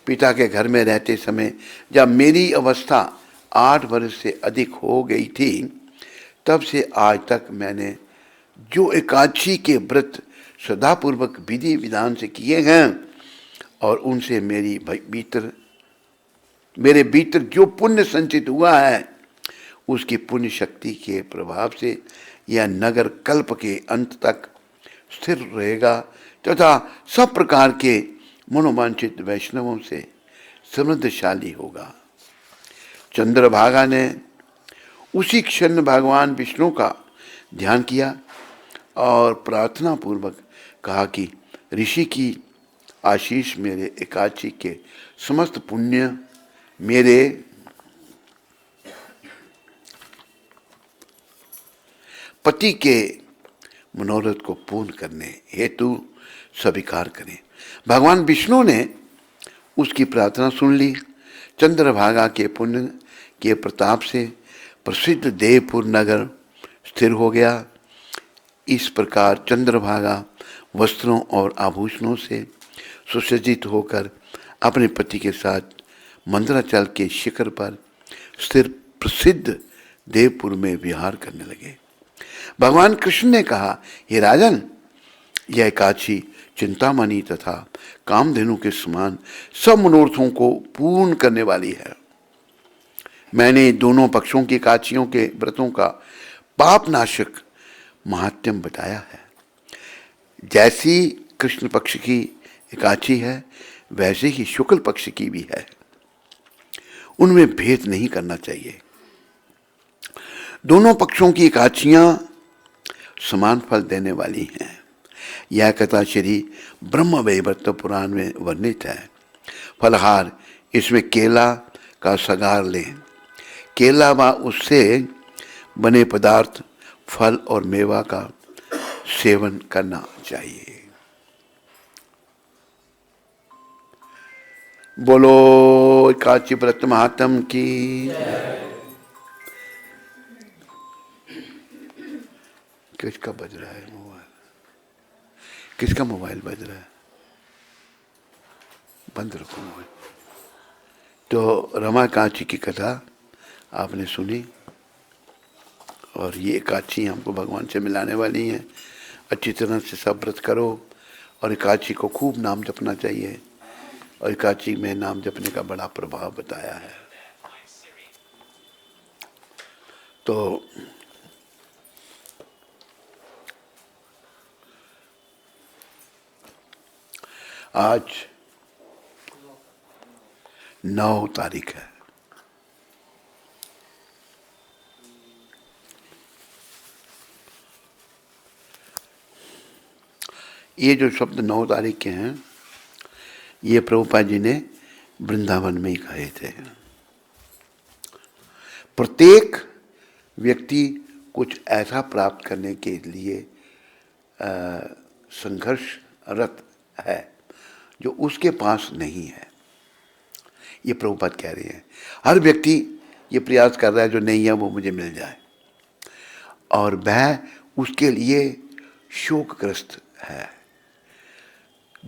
पिता के घर में रहते समय जब मेरी अवस्था 8 वर्ष से अधिक हो गई थी, तब से आज तक मैंने जो एकादशी के व्रत श्रद्धापूर्वक विधि विधान से किए हैं और उनसे मेरे भीतर जो पुण्य संचित हुआ है, उसकी पुण्य शक्ति के प्रभाव से यह नगर कल्प के अंत तक स्थिर रहेगा तथा सब प्रकार के मनोवांछित वैष्णवों से समृद्धशाली होगा। चंद्रभागा ने उसी क्षण भगवान विष्णु का ध्यान किया और प्रार्थना पूर्वक कहा कि ऋषि की आशीष मेरे एकादशी के समस्त पुण्य मेरे पति के मनोरथ को पूर्ण करने हेतु स्वीकार करें। भगवान विष्णु ने उसकी प्रार्थना सुन ली। चंद्रभागा के पुण्य के प्रताप से प्रसिद्ध देवपुर नगर स्थिर हो गया। इस प्रकार चंद्रभागा वस्त्रों और आभूषणों से सुसज्जित होकर अपने पति के साथ मंदराचल के शिखर पर स्थिर प्रसिद्ध देवपुर में विहार करने लगे। भगवान कृष्ण ने कहा, हे राजन, यह एकादशी चिंतामणि तथा कामधेनु के समान सब मनोरथों को पूर्ण करने वाली है। मैंने दोनों पक्षों की एकादशियों के व्रतों का पापनाशक महात्म्य बताया है। जैसी कृष्ण पक्ष की एकादशी है, वैसे ही शुक्ल पक्ष की भी है। उनमें भेद नहीं करना चाहिए। दोनों पक्षों की एकादशियां समान फल देने वाली हैं। यह कथा श्री ब्रह्म वैवर्त पुराण में वर्णित है। फलहार, इसमें केला का सगार लें। केला व उससे बने पदार्थ, फल और मेवा का सेवन करना चाहिए। बोलो एकादशी व्रत महात्म की। किसका बज रहा है मोबाइल? किसका मोबाइल बज रहा है? बंद रखो मोबाइल। तो रमा एकादशी की कथा आपने सुनी और ये एकादशी हमको भगवान से मिलाने वाली है। अच्छी तरह से सब व्रत करो और एकादशी को खूब नाम जपना चाहिए। और एकादशी में नाम जपने का बड़ा प्रभाव बताया है। तो आज 9 तारीख है। ये जो शब्द 9 तारीख के हैं, ये प्रभुपाद जी ने वृंदावन में ही कहे थे। प्रत्येक व्यक्ति कुछ ऐसा प्राप्त करने के लिए संघर्षरत है जो उसके पास नहीं है। ये प्रभुपाद कह रहे हैं। हर व्यक्ति ये प्रयास कर रहा है जो नहीं है वो मुझे मिल जाए, और वह उसके लिए शोकग्रस्त है।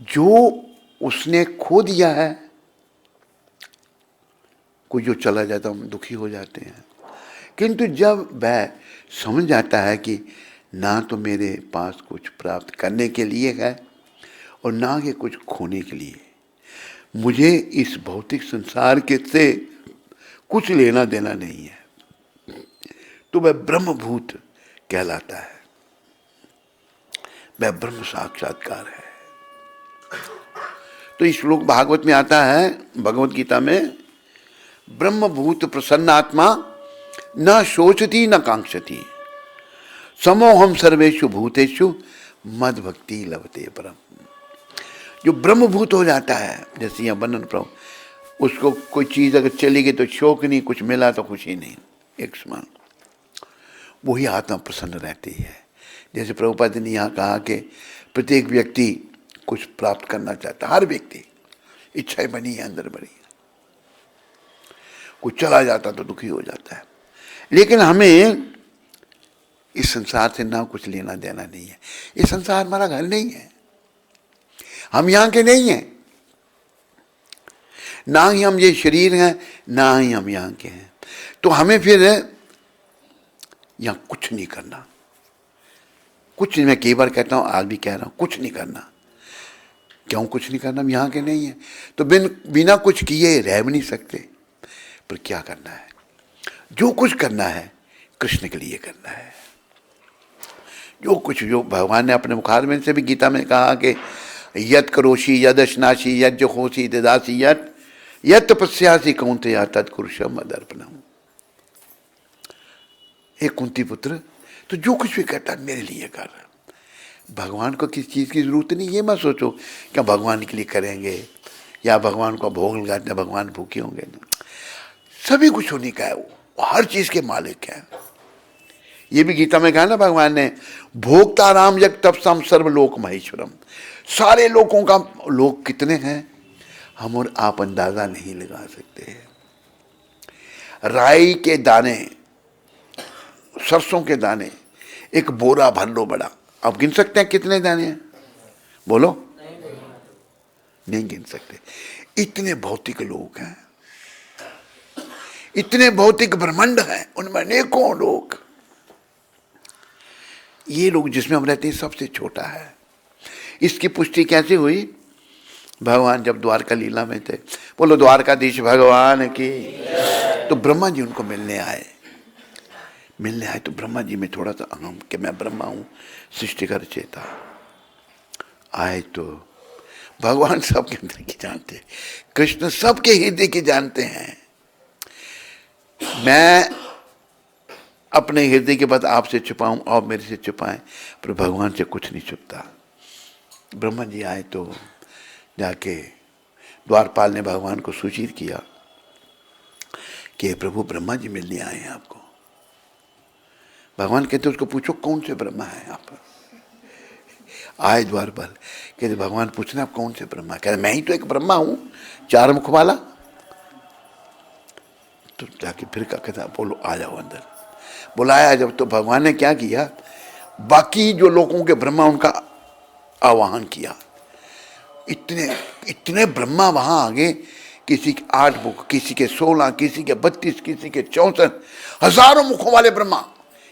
जो उसने खो दिया है, कोई जो चला जाता हम दुखी हो जाते हैं, किंतु जब वह समझ जाता है कि ना तो मेरे पास कुछ प्राप्त करने के लिए है और ना कि कुछ खोने के लिए, मुझे इस भौतिक संसार के से कुछ लेना देना नहीं है, तो वह ब्रह्मभूत कहलाता है। वह ब्रह्म साक्षात्कार है। तो इस श्लोक भागवत में आता है, भगवत गीता में, ब्रह्मभूत प्रसन्नात्मा न शोचती न कांक्षती समोहम सर्वेषु भूतेषु मद भक्ति लभते परम। जो ब्रह्मभूत हो जाता है, जैसे यहाँ वर्णन प्रभु, उसको कोई चीज अगर चली गई तो शोक नहीं, कुछ मिला तो खुशी नहीं, एक समान, वही आत्मा प्रसन्न रहती है। जैसे प्रभुपाद ने यहाँ कहा कि प्रत्येक व्यक्ति कुछ प्राप्त करना चाहता है। हर व्यक्ति इच्छाएं बनी है, अंदर बनी है। कुछ चला जाता तो दुखी हो जाता है। लेकिन हमें इस संसार से ना कुछ लेना देना नहीं है। ये संसार हमारा घर नहीं है, हम यहाँ के नहीं हैं, ना ही हम ये शरीर हैं, ना ही हम यहाँ के हैं। तो हमें फिर यहाँ कुछ नहीं करना। कुछ मैं कई बार कहता हूँ, आज भी कह रहा हूँ, कुछ नहीं करना। क्यों कुछ नहीं करना? हम यहाँ के नहीं हैं, तो बिना कुछ किए रह भी नहीं सकते। पर क्या करना है? जो कुछ करना है कृष्ण के लिए करना है। जो भगवान ने अपने मुखारबिंद से भी गीता में कहा कि यत करोषि यदश्नासी यद जो होशी ददासी यत तपस्यासी कौन्तेय तत्कुरुषम मदर्पणम। हे कुंती पुत्र, तो जो कुछ भी करता है मेरे लिए कर। भगवान को किस चीज़ की जरूरत नहीं। ये मत सोचो क्या भगवान के लिए करेंगे या भगवान को भोग लगाते भगवान भूखे होंगे। सभी कुछ होने का है, वो हर चीज के मालिक है। ये भी गीता में कहा ना भगवान ने, भोक्ता राम जग तपसम सर्वलोक महेश्वरम। सारे लोगों का लोग कितने हैं हम और आप अंदाजा नहीं लगा सकते। राई के दाने, सरसों के दाने, एक बोरा भर लो बड़ा, आप गिन सकते हैं कितने दाने हैं? बोलो, नहीं गिन सकते। इतने भौतिक लोग हैं, इतने भौतिक ब्रह्मांड हैं, उनमें अनेकों लोग। ये लोग जिसमें हम रहते हैं सबसे छोटा है। इसकी पुष्टि कैसे हुई? भगवान जब द्वारका लीला में थे, बोलो द्वारकाधीश भगवान की। तो ब्रह्मा जी उनको मिलने आए। तो ब्रह्मा जी में थोड़ा सा अहम कि मैं ब्रह्मा हूँ, सृष्टि का रचयिता। आए तो भगवान सबके अंदर की जानते, कृष्ण सबके हृदय की जानते हैं। मैं अपने हृदय के बाद आपसे छुपाऊं, आप मेरे से छुपाएं, पर भगवान से कुछ नहीं छुपता। ब्रह्मा जी आए तो जाके द्वारपाल ने भगवान को सूचित किया कि प्रभु ब्रह्मा जी मिलने आए हैं आपको। भगवान कहते उसको पूछो कौन से ब्रह्मा है आप? आए द्वारपाल, कहते भगवान पूछना आप कौन से ब्रह्मा? कहते मैं ही तो एक ब्रह्मा हूं, 4 मुख वाला। तो जाके फिर क्या कहता, बोलो आ जाओ अंदर। बुलाया जब तो भगवान ने क्या किया, बाकी जो लोगों के ब्रह्मा उनका आवाहन किया। इतने ब्रह्मा वहां आगे, किसी के 8 मुख, किसी के 16, किसी के 32, किसी के 64, हजारों मुखों वाले ब्रह्मा।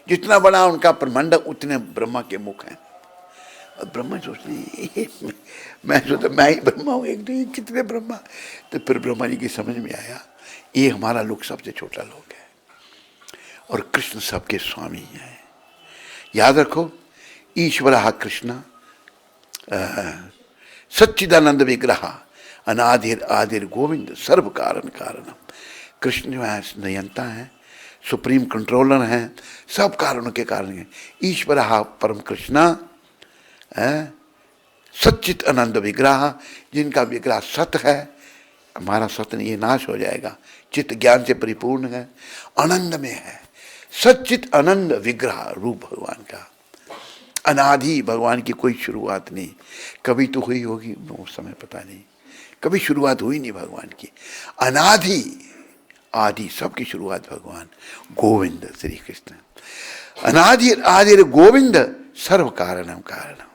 जितना बड़ा उनका ब्रह्मांड उतने ब्रह्मा के मुख हैं। और ब्रह्मा सोचते मैं सोचता मैं ही ब्रह्मा हूँ, एक नहीं कितने ब्रह्मा। तो फिर ब्रह्मा जी की समझ में आया ये हमारा लोग सबसे छोटा लोग है और कृष्ण सबके स्वामी हैं। याद रखो, ईश्वर कृष्ण सच्चिदानंद विग्रह अनादिर आदिर गोविंद सर्व कारण कारणम। कृष्ण जो है नियंता है, सुप्रीम कंट्रोलर हैं, सब कारणों के कारण हैं। ईश्वर परम कृष्णा सच्चित आनंद विग्रह, जिनका विग्रह सत है। हमारा सत नहीं, ये नाश हो जाएगा। चित्त ज्ञान से परिपूर्ण है, आनंद में है। सच्चित आनंद विग्रह रूप भगवान का। अनादि, भगवान की कोई शुरुआत नहीं। कभी तो हुई होगी, उस समय पता नहीं, कभी शुरुआत हुई नहीं भगवान की। अनादि आदि सबकी शुरुआत भगवान गोविंद श्री कृष्ण। अनादि आदि गोविंद सर्व कारणम कारणम।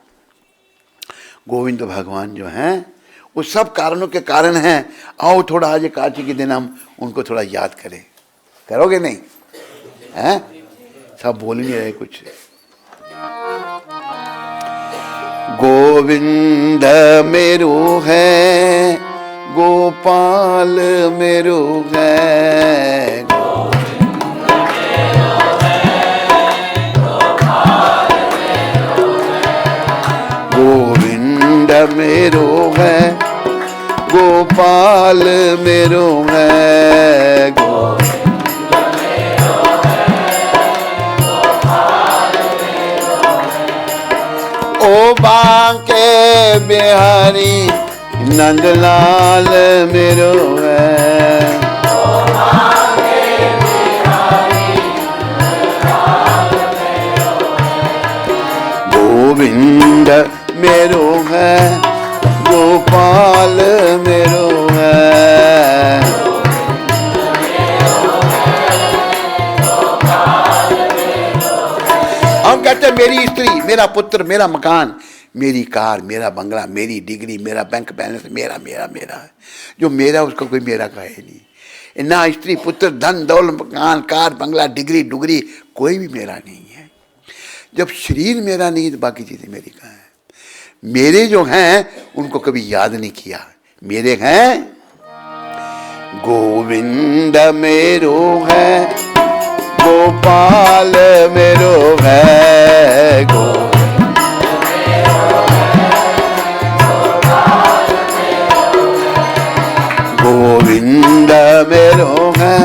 गोविंद भगवान जो हैं वो सब कारणों के कारण हैं। आओ थोड़ा आज कार्तिक के दिन हम उनको थोड़ा याद करें। करोगे नहीं? हैं? सब बोल नहीं रहे कुछ। गोविंद मेरो है, गोपाल मेरो है। गोविंद मेरो है, गोपाल मेरो है। ओ बांके बिहारी नंदलाल मेरो है। गोविंद मेरो है, गोपाल मेरो है। हम कहते हैं मेरी स्त्री, मेरा पुत्र, मेरा मकान, मेरी कार, मेरा बंगला, मेरी डिग्री, मेरा बैंक बैलेंस, मेरा मेरा मेरा है। जो मेरा उसको कोई मेरा कहे नहीं। ना स्त्री पुत्र धन दौलत मकान कार बंगला डिग्री डुगरी कोई भी मेरा नहीं है। जब शरीर मेरा नहीं तो बाकी चीजें मेरी कहाँ है। मेरे जो हैं उनको कभी याद नहीं किया। मेरे हैं गोविंद मेरो है, गोपाल मेरो है, गोविंद मेरो है,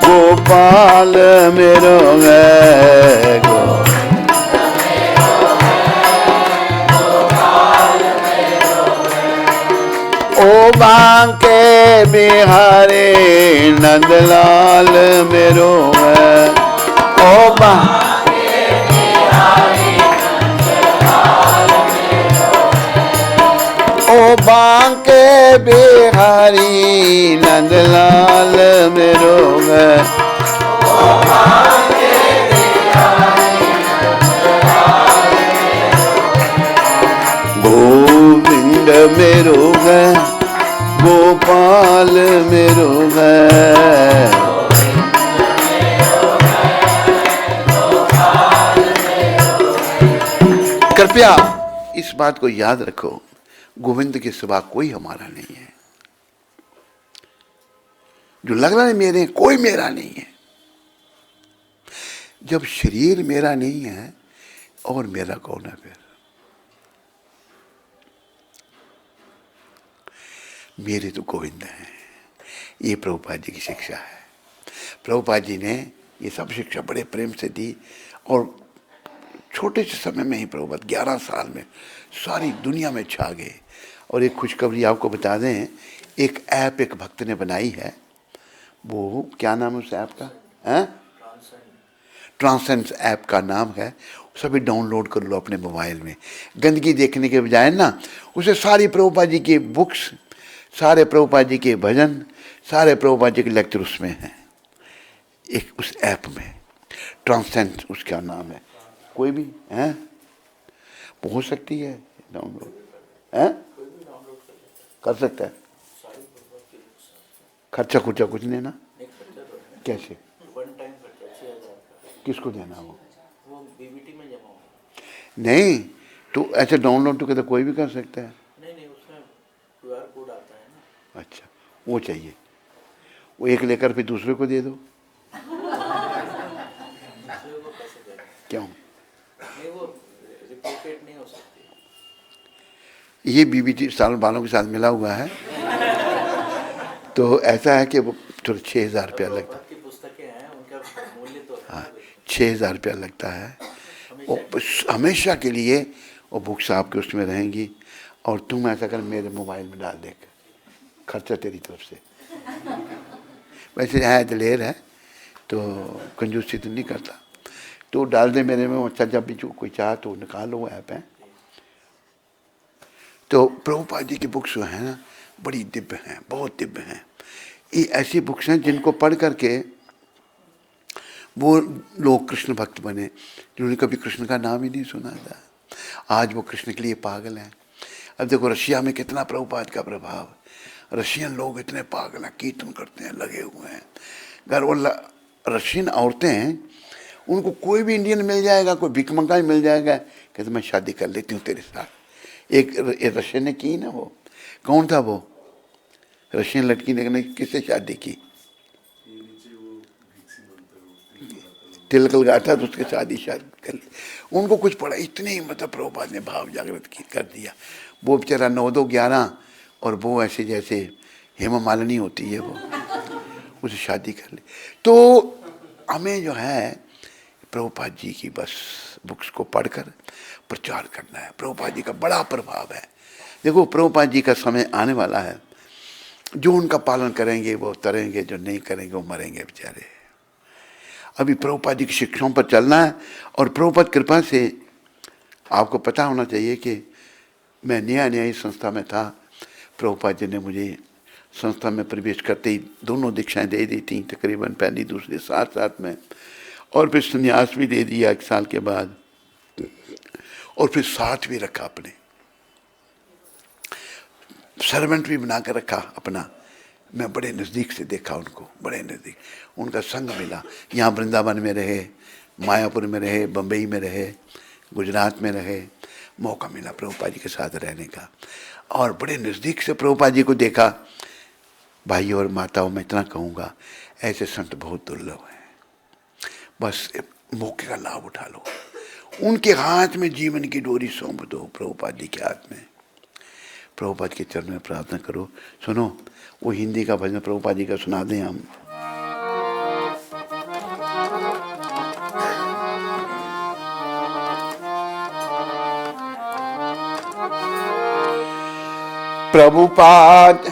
गोपाल मेरो है, ओ बांके बिहारी नंदलाल मेरो है, ओ बांके बिहारी नंदलाल मेरो है, ओ बांके बिहारी नंदलाल मेरो है, ओ बांके बिहारी नंदलाल मेरो है, गोविंद मेरो है, गोपाल मेरो है। कृपया इस बात को याद रखो, गोविंद के सिवा कोई हमारा नहीं है। जो लग रहा है मेरे, कोई मेरा नहीं है। जब शरीर मेरा नहीं है और मेरा कौन है फिर? मेरे तो गोविंद हैं। ये प्रभुपाद जी की शिक्षा है। प्रभुपाद जी ने ये सब शिक्षा बड़े प्रेम से दी और छोटे से समय में ही प्रभुपाद 11 साल में सारी दुनिया में छा गए। और एक खुशखबरी आपको बता दें, एक ऐप एक भक्त ने बनाई है, वो क्या नाम है उस ऐप का? है ट्रांसेंड ऐप का नाम है। सभी डाउनलोड कर लो अपने मोबाइल में। गंदगी देखने के बजाय ना, उसे सारी प्रभुपाद जी की बुक्स, सारे प्रभुपाद जी के भजन, सारे प्रभुपाद जी के लेक्चर उसमें हैं, एक उस ऐप में। ट्रांसेंड उसका नाम है। कोई भी है हो सकती है डाउनलोड, है कर सकता है। खर्चा खुर्चा कुछ नहीं ना? कैसे? किसको देना? वो बीबीटी में जमा होगा। नहीं तो ऐसे डाउनलोड तो कहते कोई भी कर सकता है। नहीं उसमें QR कोड आता है ना। अच्छा वो चाहिए, वो एक लेकर फिर दूसरे को दे दो। क्यों? नहीं वो रिप्लिकेट नहीं हो सकती। ये बीबीटी साल वालों के साथ मिला हुआ है। तो ऐसा है कि वो थोड़ा 6,000 रुपया लगता है। हाँ 6,000 रुपया लगता है। और हमेशा के लिए वो बुक्स आपके उसमें रहेंगी। और तुम ऐसा कर मेरे मोबाइल में डाल दे, खर्चा तेरी तरफ से। वैसे है दिलेर है तो कंजूसी तो नहीं करता, तो डाल दे मेरे में। अच्छा जब भी कोई चाह तो निकाल लो, ऐप है। तो प्रभुपाद जी की बुक्स जो है ना बड़ी दिव्य हैं, बहुत दिव्य हैं। ये ऐसी बुक्स हैं जिनको पढ़ करके वो लोग कृष्ण भक्त बने जिन्होंने कभी कृष्ण का नाम ही नहीं सुना था। आज वो कृष्ण के लिए पागल हैं। अब देखो रशिया में कितना प्रभुपाद का प्रभाव। रशियन लोग इतने पागल हैं, कीर्तन करते हैं, लगे हुए हैं। घर वो रशियन औरतें हैं, उनको कोई भी इंडियन मिल जाएगा, कोई भिखमंगा मिल जाएगा, कहते मैं शादी कर लेती हूँ तेरे साथ। एक रशियन ने की ना, वो कौन था वो रशियन लड़की ने किससे शादी की? तिलक लगाता तो उसके शादी कर ली। उनको कुछ पड़ा, इतनी मतलब प्रभुपाद ने भाव जागृत कर दिया। वो बेचारा 9-2-11 और वो ऐसे जैसे हेमा मालिनी होती है, वो उसे शादी कर ली। तो हमें जो है प्रभुपाद जी की बस बुक्स को पढ़कर प्रचार करना है। प्रभुपाद जी का बड़ा प्रभाव है। देखो प्रभुपाद जी का समय आने वाला है, जो उनका पालन करेंगे वो तरेंगे, जो नहीं करेंगे वो मरेंगे बेचारे। अभी प्रभुपाद जी की शिक्षाओं पर चलना है। और प्रभुपाद कृपा से आपको पता होना चाहिए कि मैं नया नया इस संस्था में था, प्रभुपाद जी ने मुझे संस्था में प्रवेश करते ही दोनों दीक्षाएं दे दी थी, तकरीबन पहली दूसरी साथ साथ में, और फिर संन्यास भी दे दिया 1 साल के बाद, और फिर साथ भी रखा, अपने सर्वेंट भी बना कर रखा अपना। मैं बड़े नज़दीक से देखा उनको, बड़े नज़दीक उनका संग मिला। यहाँ वृंदावन में रहे, मायापुर में रहे, बम्बई में रहे, गुजरात में रहे, मौका मिला प्रभुपाद जी के साथ रहने का, और बड़े नज़दीक से प्रभुपाद जी को देखा। भाई और माताओं, मैं इतना कहूँगा, ऐसे संत बहुत दुर्लभ हैं, बस मौके का लाभ उठा लो। उनके हाथ में जीवन की डोरी सौंप दो, प्रभुपाद जी के हाथ में, प्रभुपाद के चरण में प्रार्थना करो। सुनो, वो हिंदी का भजन प्रभुपाद जी का सुना दें हम। प्रभुपाद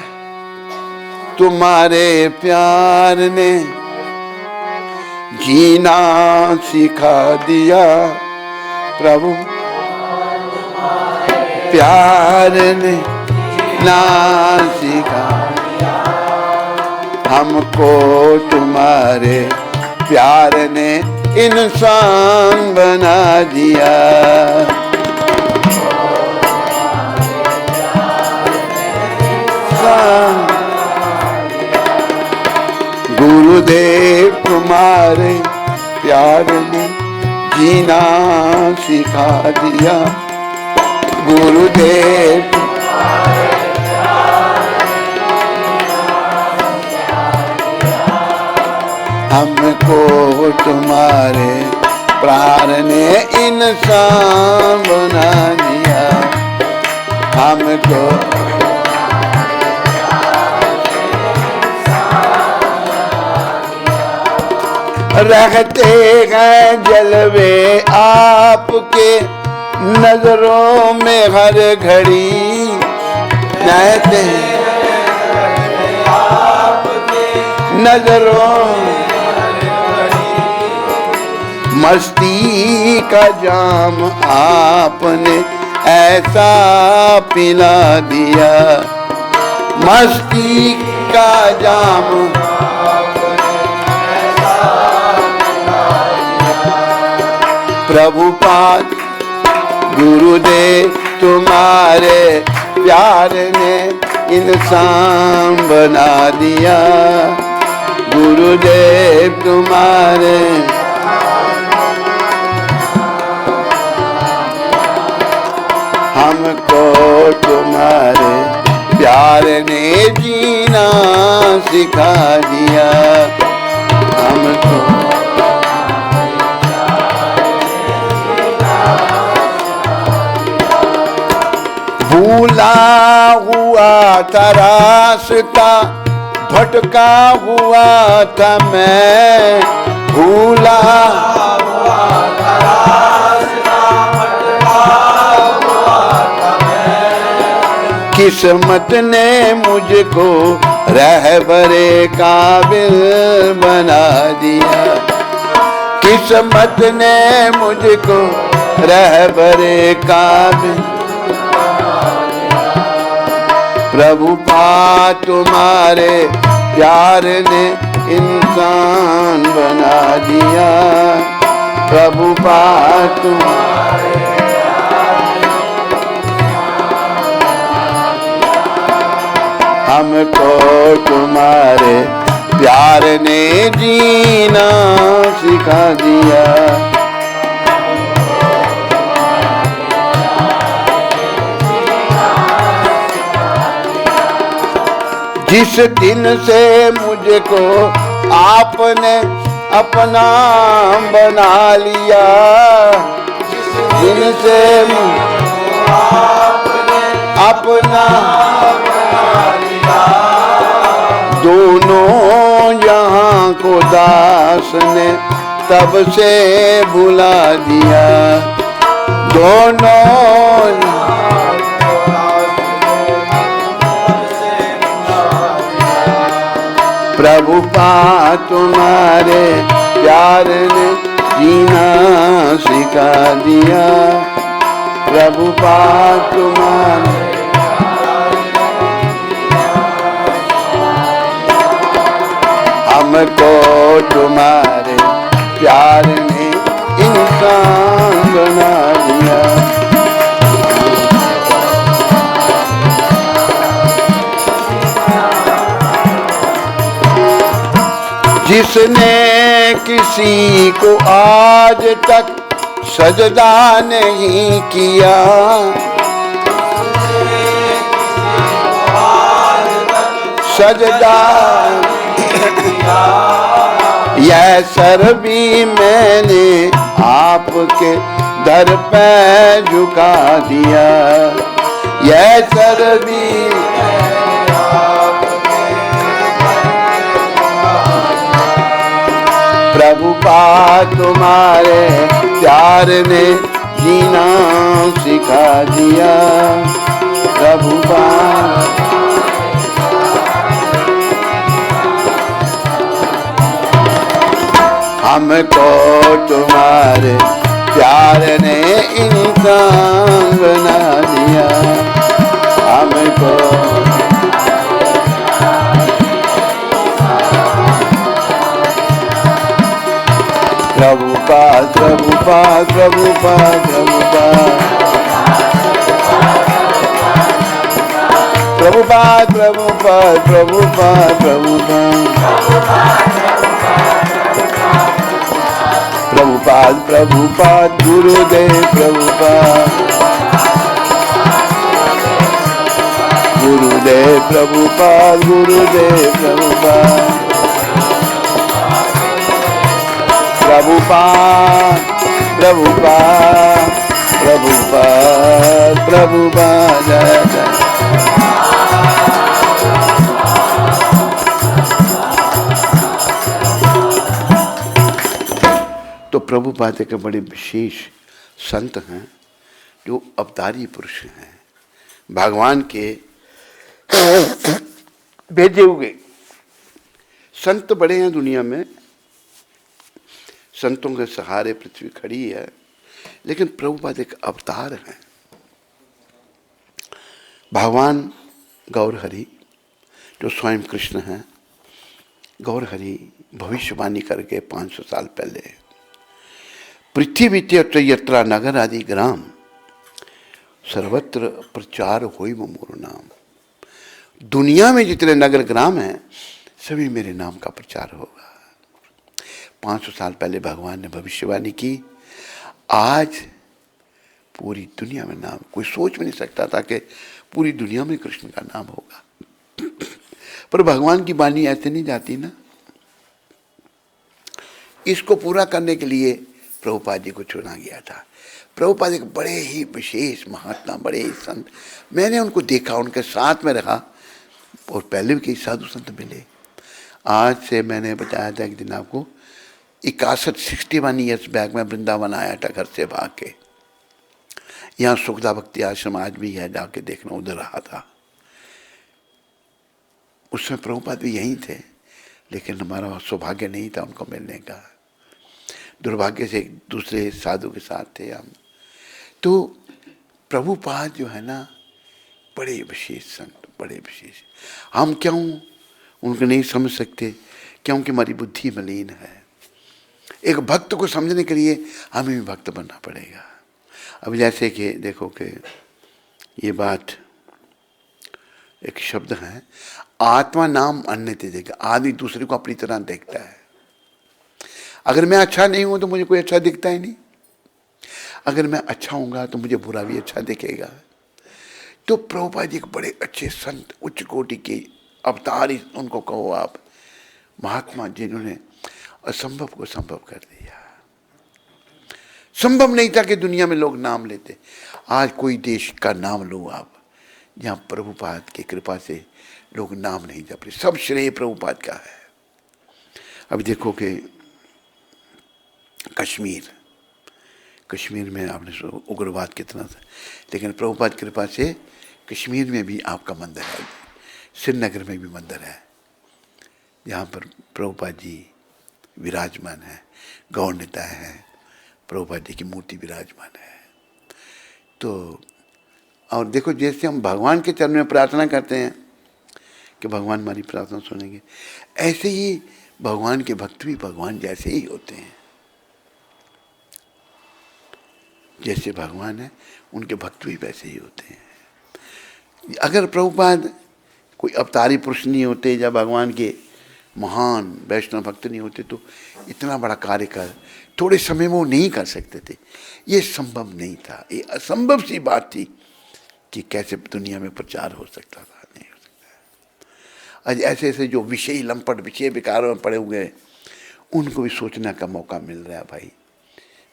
तुम्हारे प्यार ने जीना सिखा दिया, प्रभु प्यार ने ना सिखा दिया, हमको तुम्हारे प्यार ने इंसान बना दिया। गुरुदेव तुम्हारे प्यार ने जीना सिखा दिया, गुरुदेव हमको तुम्हारे प्यार ने इंसान बना दिया, हमको रहते हैं जलवे आपके नजरों में हर घड़ी, रहते हैं आपके नजरों, मस्ती का जाम आपने ऐसा पिला दिया, मस्ती का जाम प्रभुपाद गुरुदेव तुम्हारे प्यार ने इंसान बना दिया, गुरुदेव तुम्हारे हमको तुम्हारे प्यार ने जीना सिखा दिया, हमको भूला हुआ था रास्ता, भटका हुआ था मैं, भूला हुआ था रास्ता, भटका हुआ था मैं, किस्मत ने मुझको रहबरे काबिल बना दिया, किस्मत ने मुझको रहबरे काबिल, प्रभुपाद तुम्हारे प्यार ने इंसान बना दिया, प्रभुपाद तुम्हारे हमको तुम्हारे प्यार ने जीना सिखा दिया, जिस दिन से मुझको आपने अपना बना लिया, जिस दिन से आपने अपना बना लिया, दोनों जहां को दास ने तब से बुला दिया, दोनों प्रभुपाद तुम्हारे प्यार ने जीना सिखा दिया, प्रभुपाद तुम्हारे हमको तुम्हारे प्यार ने इंसान बना दिया। जिसने किसी को आज तक सजदा नहीं किया, सजदा यह सर भी मैंने आपके दर पे झुका दिया, यह सर भी प्रभुपाद तुम्हारे प्यार ने जीना सिखा दिया। प्रभुपाद हमको तुम्हारे प्यार ने इंसान बना दिया, हमको प्रभुपाद प्रभुपाद प्रभुपाद प्रभुपाद प्रभुपाद प्रभुपाद प्रभुपाद प्रभुपाद गुरुदेव प्रभुपाद गुरुदेव प्रभुपाद गुरुदेव प्रभुपाद प्रभुपाद प्रभुपाद प्रभुपाद प्रभुपाद तो प्रभुपाद के बड़े विशेष संत हैं जो अवतारी पुरुष हैं, भगवान के भेजे हुए संत बड़े हैं दुनिया में। संतों के सहारे पृथ्वी खड़ी है, लेकिन प्रभुपाद एक अवतार हैं। भगवान गौर हरि जो स्वयं कृष्ण हैं, गौर हरि भविष्यवाणी करके 500 साल पहले पृथ्वी तीर्थ यत्रा नगर आदि ग्राम सर्वत्र प्रचार होई मोर नाम। दुनिया में जितने नगर ग्राम हैं सभी मेरे नाम का प्रचार होगा। 500 साल पहले भगवान ने भविष्यवाणी की। आज पूरी दुनिया में नाम, कोई सोच भी नहीं सकता था कि पूरी दुनिया में कृष्ण का नाम होगा, पर भगवान की वाणी ऐसे नहीं जाती ना। इसको पूरा करने के लिए प्रभुपाद जी को चुना गया था। प्रभुपाद एक बड़े ही विशेष महात्मा, बड़े ही संत, मैंने उनको देखा, उनके साथ में रहा, और पहले भी कई साधु संत मिले। आज से मैंने बताया था एक दिन आपको, 61 ईयर्स बैक में वृंदावन आया था घर से भाग के। यहाँ सुखदा भक्ति आश्रम आज भी है, जाके देखना, उधर रहा था। उसमें प्रभुपाद भी यहीं थे, लेकिन हमारा सौभाग्य नहीं था उनको मिलने का। दुर्भाग्य से एक दूसरे साधु के साथ थे हम। तो प्रभुपाद जो है ना, बड़े विशेष संत, बड़े विशेष। हम क्यों उनको नहीं समझ सकते? क्योंकि हमारी बुद्धि मलिन है। एक भक्त को समझने के लिए हमें भी भक्त बनना पड़ेगा। अब जैसे कि देखो कि ये बात, एक शब्द है, आत्मा नाम अन्य तेजेगा। आदमी दूसरे को अपनी तरह देखता है। अगर मैं अच्छा नहीं हूं तो मुझे कोई अच्छा दिखता ही नहीं। अगर मैं अच्छा होऊंगा तो मुझे बुरा भी अच्छा दिखेगा। तो प्रभुपाद जी एक बड़े अच्छे संत, उच्च कोटि के अवतार ही उनको कहो आप, महात्मा, जिन्होंने असंभव को संभव कर दिया। संभव नहीं था कि दुनिया में लोग नाम लेते। आज कोई देश का नाम लो आप, जहाँ प्रभुपाद की कृपा से लोग नाम नहीं जप रहे। सब श्रेय प्रभुपाद का है। अब देखो कि कश्मीर में आपने उग्रवाद कितना था, लेकिन प्रभुपाद की कृपा से कश्मीर में भी आपका मंदिर है, श्रीनगर में भी मंदिर है, जहाँ पर प्रभुपाद जी विराजमान है, गौर नेता है, प्रभुपाद जी की मूर्ति विराजमान है। तो और देखो, जैसे हम भगवान के चरण में प्रार्थना करते हैं कि भगवान हमारी प्रार्थना सुनेंगे, ऐसे ही भगवान के भक्त भी भगवान जैसे ही होते हैं। जैसे भगवान है उनके भक्त भी वैसे ही होते हैं। अगर प्रभुपाद कोई अवतारी पुरुष नहीं होते या भगवान के महान वैष्णव भक्त नहीं होते तो इतना बड़ा कार्य कर थोड़े समय में वो नहीं कर सकते थे। ये संभव नहीं था, ये असंभव सी बात थी कि कैसे दुनिया में प्रचार हो सकता था, नहीं हो सकता। आज ऐसे ऐसे जो विषय लंपट विषय विकारों में पड़े हुए हैं उनको भी सोचने का मौका मिल रहा है। भाई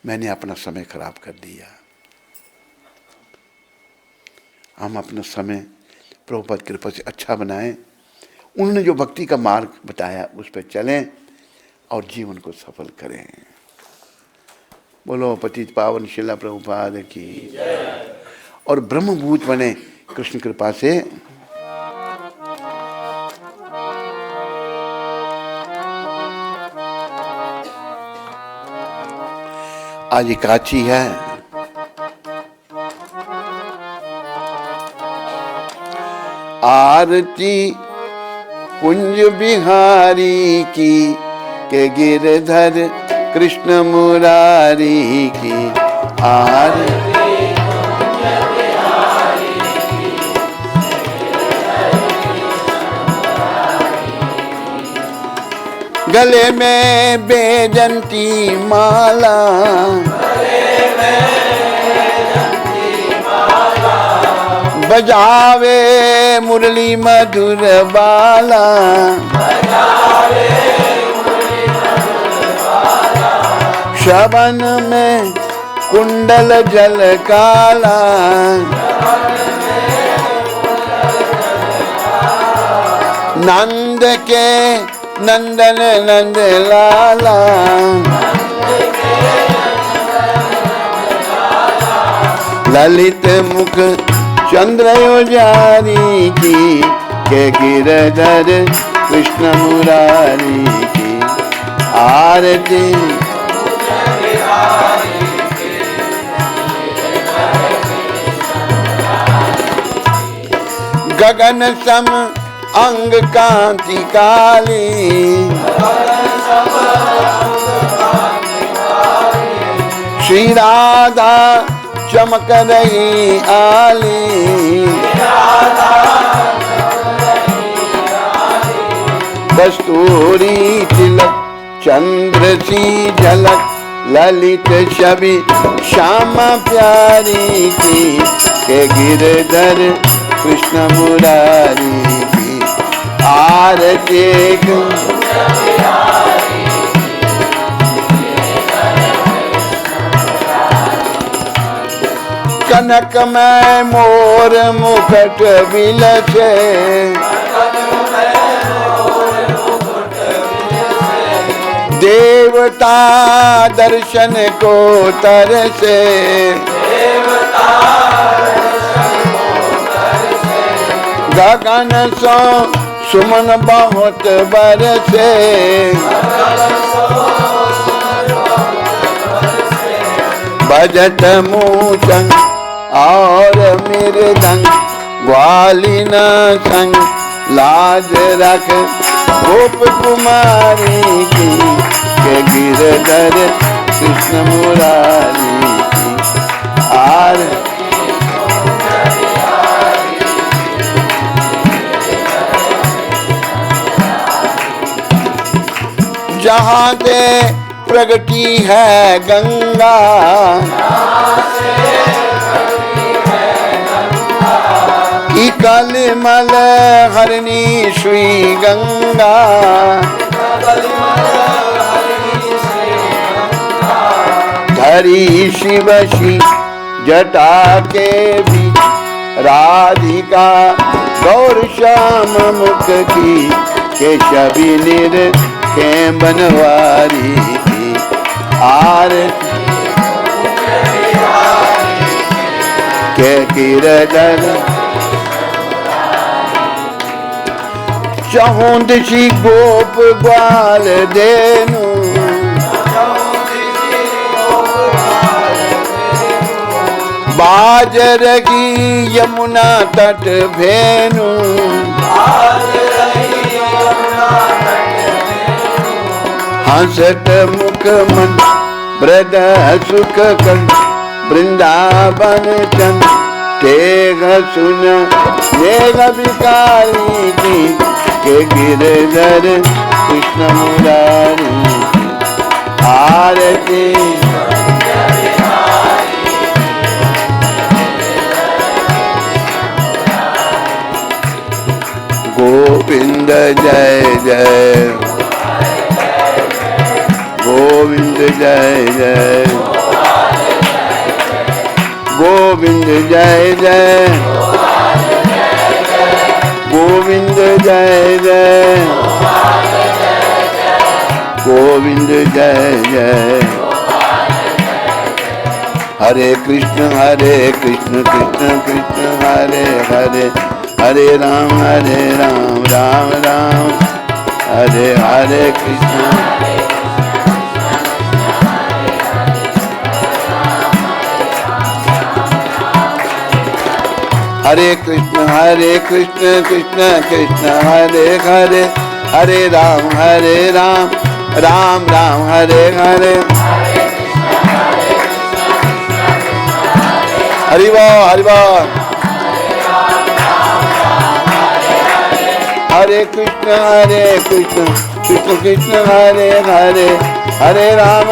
मैंने अपना समय खराब कर दिया, हम अपना समय प्रभुपाद कृपा से अच्छा बनाएं। उन्होंने जो भक्ति का मार्ग बताया उस पर चलें और जीवन को सफल करें। बोलो पतित पावन शिला प्रभुपाद की। और ब्रह्मभूत बने कृष्ण कृपा से। आज एकादशी है, आरती कुंज बिहारी की के गिरधर कृष्ण मुरारी की। आरती कुंज बिहारी की गले में बैजंती माला, बजावे मुरली मधुर बाला, श्रवण में कुंडल जल काला, नंद के नंदन नंद लाला, ललित मुख चंद्र जारी की के गिरधर कृष्ण मुरारी की। आरती गगन सम अंग कांति काली, श्री राधा चमक रही आली, कस्तूरी तिलक चंद्र सी झलक, ललित छवि श्यामा प्यारी की के गिरधर कृष्ण मुरारी की। आरती कनक में मोर मुकुट बिलसे, देवता दर्शन को तरसे, गगन सो सुमन बहुत बरसे, बजत मूचंग और मृदंग, ग्वालिन संग लाज रख गोप कुमारी की के गिरधर कृष्ण मुरारी की। आरती जहाँ से प्रगति है गंगा, कलिमल हरणी श्री गंगा, धरी शिवशी जटा के बीच, राधिका गौर श्याम मुख की केशवी निर के बनवारी की। आरती के गिरधर चहुंदशी गोप ग्वाल देनु, बाज रही यमुना तट भेनु, हंसत मुख मन ब्रद सुख कंठ, वृंदावन चंद तेग सुन मेघ विकारी की, के गिरधर कृष्ण मुरारी आरती। गोविंद जय जय, गोविंद जय जय, गोविंद जय जय, गोविंद जय जय, गोविंद जय जय। हरे कृष्ण कृष्ण कृष्ण हरे हरे, हरे राम राम राम हरे हरे कृष्ण। हरे कृष्ण कृष्ण कृष्ण हरे हरे, हरे राम राम राम हरे हरे। हरि बोल हरि बोल। हरे कृष्ण कृष्ण कृष्ण हरे हरे, हरे राम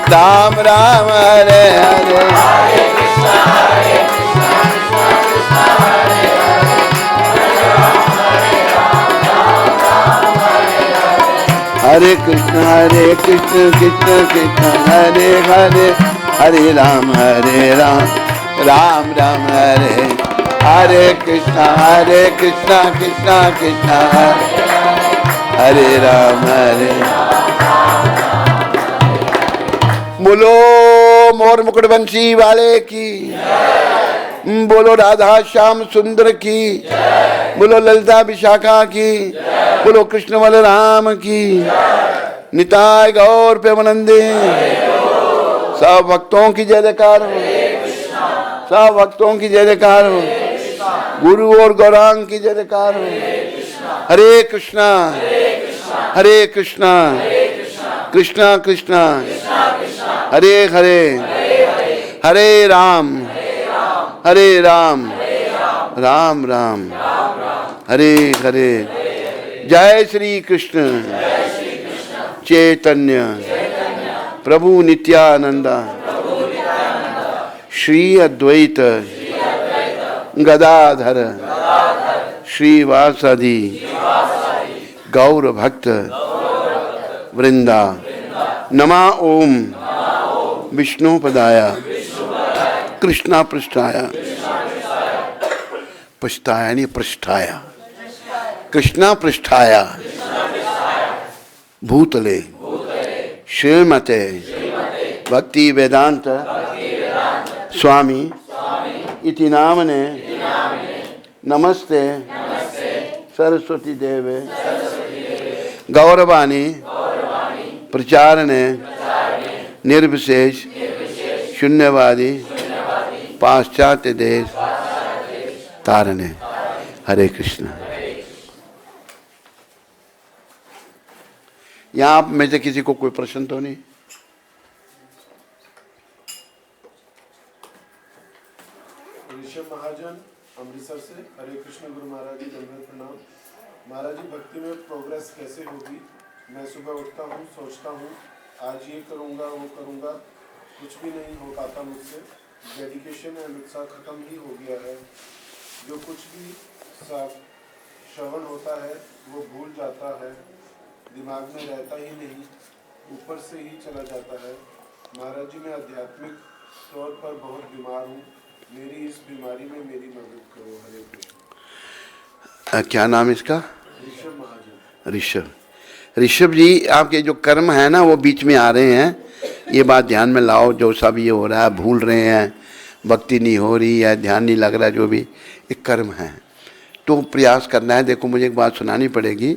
राम राम हरे हरे। हरे कृष्ण कृष्ण कृष्ण हरे हरे, हरे राम राम राम हरे। हरे कृष्ण कृष्ण कृष्ण हरे राम बोलो मोर मुकुट बंसी वाले की, बोलो राधा श्याम सुंदर की, बोलो ललिता विशाखा की, बोलो कृष्ण बलराम की। निताय गौर प्रेमानंदे। सब भक्तों की जय जयकार हो, सब भक्तों की जय जयकार हो, गुरु और गौरांग की जय जयकार हो। हरे कृष्णा कृष्णा कृष्णा हरे हरे, हरे राम राम राम हरे हरे। जय श्री कृष्ण चैतन्य प्रभु नित्यानंदा, श्री अद्वैत गदाधर श्रीवासादि गौर भक्त वृंदा। नमा ओम विष्णुपदाय कृष्णा पृष्ठाय, पृष्ठाय नहीं पृष्ठाय, कृष्णा पृष्ठाय भूतले श्रीमते भक्ति वेदांत स्वामी इति नामने नमस्ते सरस्वती देवे गौरवाणी प्रचारणे निर्विशेष शून्यवादी पाश्चात्य देश तारणे। हरे कृष्ण। यहाँ आप में से किसी को कोई प्रश्न तो नहीं? ऋषभ महाजन अमृतसर से। हरे कृष्ण गुरु महाराज जी, दंडवत प्रणाम। महाराज जी, भक्ति में प्रोग्रेस कैसे होगी? मैं सुबह उठता हूँ, सोचता हूँ आज ये करूँगा वो करूँगा, कुछ भी नहीं हो पाता मुझसे। डेडिकेशन एंड उत्साह खत्म ही हो गया है। जो कुछ भी श्रवण होता है वो भूल जाता है, दिमाग में रहता ही नहीं, ऊपर से ही चला जाता है। महाराज जी, मैं आध्यात्मिक तौर पर बहुत बीमार हूँ, मेरी इस बीमारी में मेरी मदद करो। हरे कृष्ण। क्या नाम इसका? ऋषभ महाजन। ऋषभ जी, आपके जो कर्म है ना वो बीच में आ रहे हैं, ये बात ध्यान में लाओ। जो सब ये हो रहा है, भूल रहे हैं, भक्ति नहीं हो रही है, ध्यान नहीं लग रहा, जो भी एक कर्म है तो प्रयास करना है। देखो, मुझे एक बात सुनानी पड़ेगी।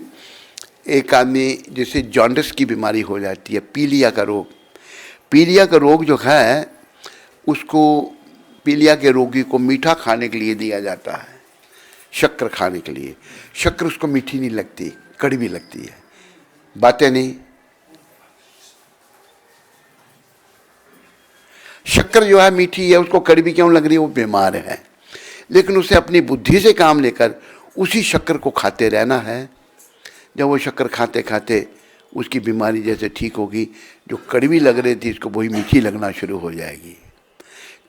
एक आदमी जिसे जॉन्डिस की बीमारी हो जाती है, पीलिया का रोग, पीलिया का रोग जो है उसको पीलिया के रोगी को मीठा खाने के लिए दिया जाता है, शक्कर खाने के लिए। शक्कर उसको मीठी नहीं लगती, कड़वी लगती है। बातें नहीं। शक्कर जो है मीठी है, उसको कड़वी क्यों लग रही है? वो बीमार है। लेकिन उसे अपनी बुद्धि से काम लेकर उसी शक्कर को खाते रहना है। जब वो शक्कर खाते खाते उसकी बीमारी जैसे ठीक होगी, जो कड़वी लग रही थी इसको वही मीठी लगना शुरू हो जाएगी।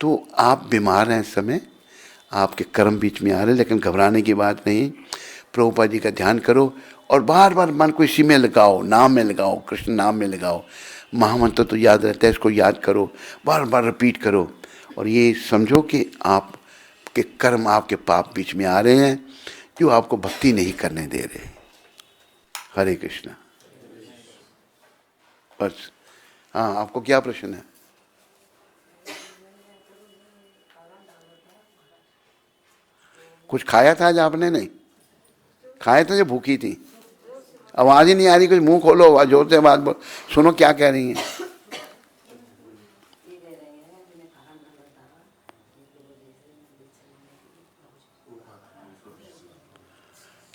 तो आप बीमार हैं इस समय, आपके कर्म बीच में आ रहे हैं, लेकिन घबराने की बात नहीं। प्रभुपाद जी का ध्यान करो और बार बार मन को इसी में लगाओ, नाम में लगाओ, कृष्ण नाम में लगाओ। महामंत्र तो याद रहता है, इसको याद करो, बार बार रिपीट करो। और ये समझो कि आपके कर्म, आपके पाप बीच में आ रहे हैं जो आपको भक्ति नहीं करने दे रहे। हरे कृष्णा। बस। हाँ, आपको क्या प्रश्न है? कुछ खाया था आज आपने? नहीं खाया था, जो भूखी थी। आवाज ही नहीं आ रही, कुछ मुंह खोलो, आवाज जोर से आवाज बोलो, सुनो क्या कह रही हैं।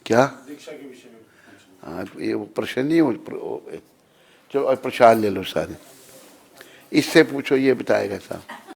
क्या? दीक्षा के विषय में। हाँ, ये वो प्रश्न नहीं हो। चलो प्रसाद ले लो सारे, इससे पूछो, ये बताएगा साहब।